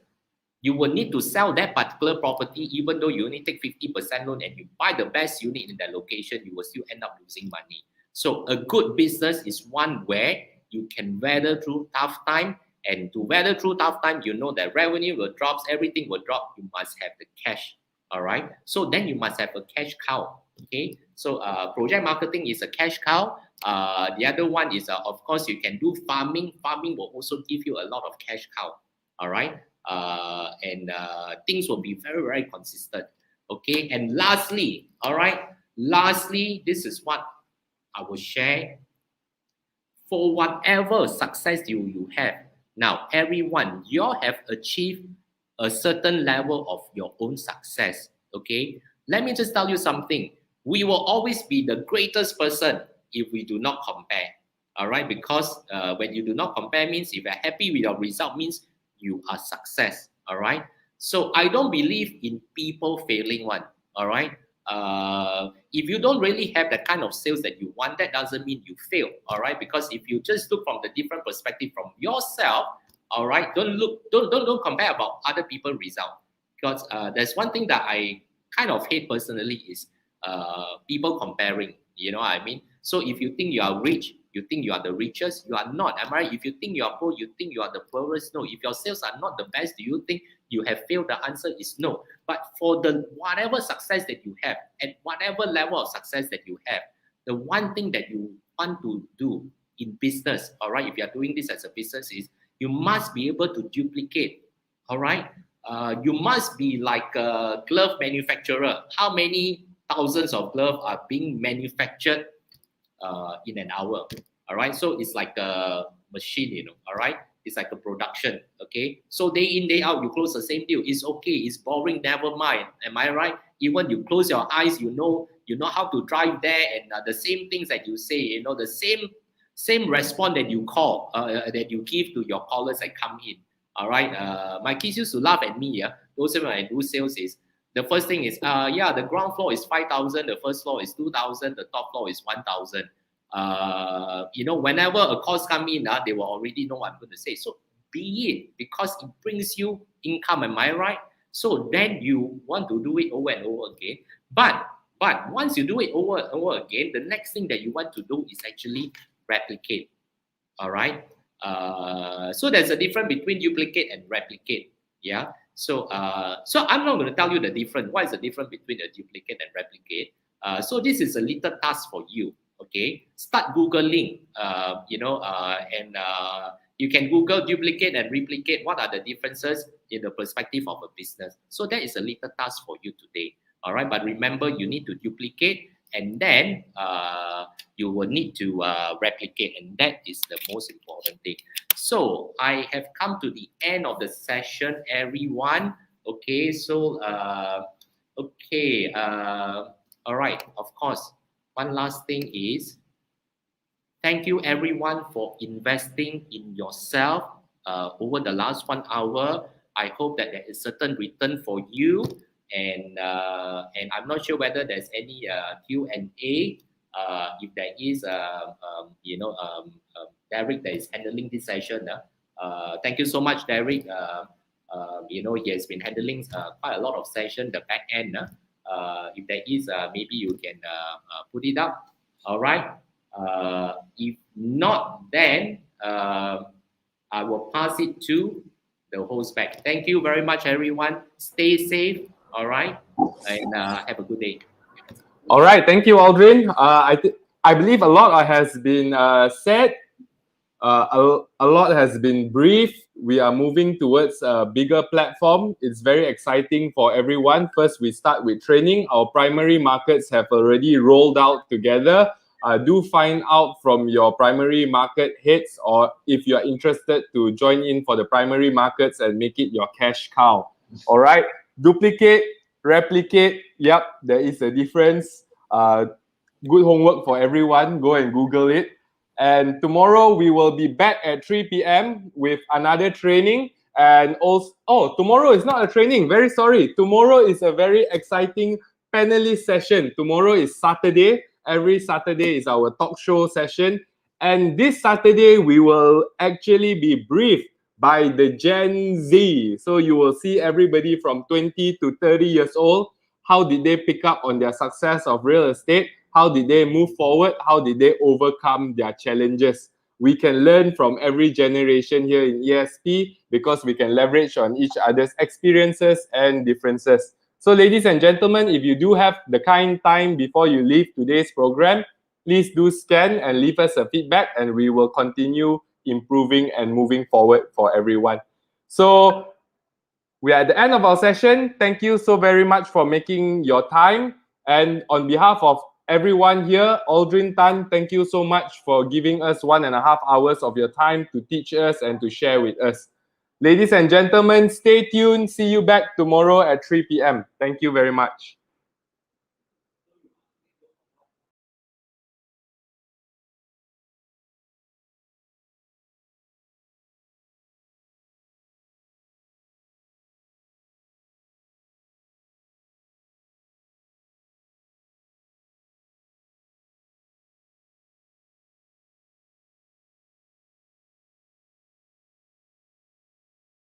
You will need to sell that particular property, even though you only take 50% loan and you buy the best unit in that location, you will still end up losing money. So a good business is one where you can weather through tough time. And to weather through tough time, you know that revenue will drop, everything will drop. You must have the cash. All right. So then you must have a cash cow. Okay. So project marketing is a cash cow. The other one is, of course, you can do farming. Farming will also give you a lot of cash cow. All right. And things will be very, very consistent. Okay. And lastly, all right. Lastly, this is what I will share. For whatever success you have, now, everyone, you all have achieved a certain level of your own success, okay? Let me just tell you something. We will always be the greatest person if we do not compare, all right? Because when you do not compare means if you're happy with your result means you are success, all right? So I don't believe in people failing one, all right? If you don't really have the kind of sales that you want, that doesn't mean you fail, all right? Because if you just look from the different perspective from yourself, all right, don't compare about other people's result. Because there's one thing that I kind of hate personally is people comparing. You know what I mean? So if you think you are rich, you think you are the richest, you are not. Am I right? If you think you are poor, you think you are the poorest. No. If your sales are not the best, do you think you have failed? The answer is no. But for the whatever success that you have, at whatever level of success that you have, the one thing that you want to do in business, all right, if you are doing this as a business, is you must be able to duplicate, all right? You must be like a glove manufacturer. How many thousands of gloves are being manufactured in an hour? All right, so it's like a machine, you know, all right? It's like a production, okay? So day in, day out, you close the same deal. It's okay, it's boring, never mind. Am I right? Even you close your eyes, you know how to drive there, and the same things that you say, you know, the same response that you call, that you give to your callers that come in. All right. My kids used to laugh at me. Yeah, those when I do sales is the first thing is yeah, the ground floor is 5,000, the first floor is 2,000, the top floor is 1,000. You know, whenever a course come in, they will already know what I'm going to say. So be it, because it brings you income. Am I right? So then you want to do it over and over again. But once you do it over and over again, the next thing that you want to do is actually replicate. All right. So there's a difference between duplicate and replicate. Yeah. So I'm not going to tell you the difference. What is the difference between a duplicate and replicate? So this is a little task for you. Okay. Start Googling. You know, and you can Google duplicate and replicate. What are the differences in the perspective of a business? So that is a little task for you today. All right. But remember, you need to duplicate, and then you will need to replicate, and that is the most important thing. So I have come to the end of the session, everyone. Okay, so okay, all right. Of course, one last thing is, thank you everyone for investing in yourself over the last 1 hour. I hope that there is certain return for you, and I'm not sure whether there's any Q&A. If there is, you know, Derek that is handling this session. Thank you so much, Derek. You know, he has been handling quite a lot of session, the back end. If there is, maybe you can put it up. All right. If not, then I will pass it to the host back. Thank you very much, everyone. Stay safe. All right, and have a good day. All right, thank you, Aldrin. I believe a lot has been said. A lot has been briefed. We are moving towards a bigger platform. It's very exciting for everyone. First, we start with training. Our primary markets have already rolled out together. Do find out from your primary market heads, or if you are interested to join in for the primary markets and make it your cash cow. All right. Duplicate, replicate. Yep, there is a difference. Good homework for everyone. Go and Google it. And tomorrow we will be back at 3 p.m. with another training. And also, tomorrow is not a training. Very sorry. Tomorrow is a very exciting panelist session. Tomorrow is Saturday. Every Saturday is our talk show session. And this Saturday, we will actually be briefed by the Gen Z. So you will see everybody from 20 to 30 years old. How did they pick up on their success of real estate? How did they move forward? How did they overcome their challenges? We can learn from every generation here in ESP because we can leverage on each other's experiences and differences. So ladies and gentlemen, if you do have the kind time before you leave today's program, please do scan and leave us a feedback, and we will continue improving and moving forward for everyone. So we are at the end of our session. Thank you so very much for making your time. And on behalf of everyone here, Aldrin Tan, thank you so much for giving us 1.5 hours of your time to teach us and to share with us. Ladies and gentlemen, stay tuned. See you back tomorrow at 3 p.m. Thank you very much.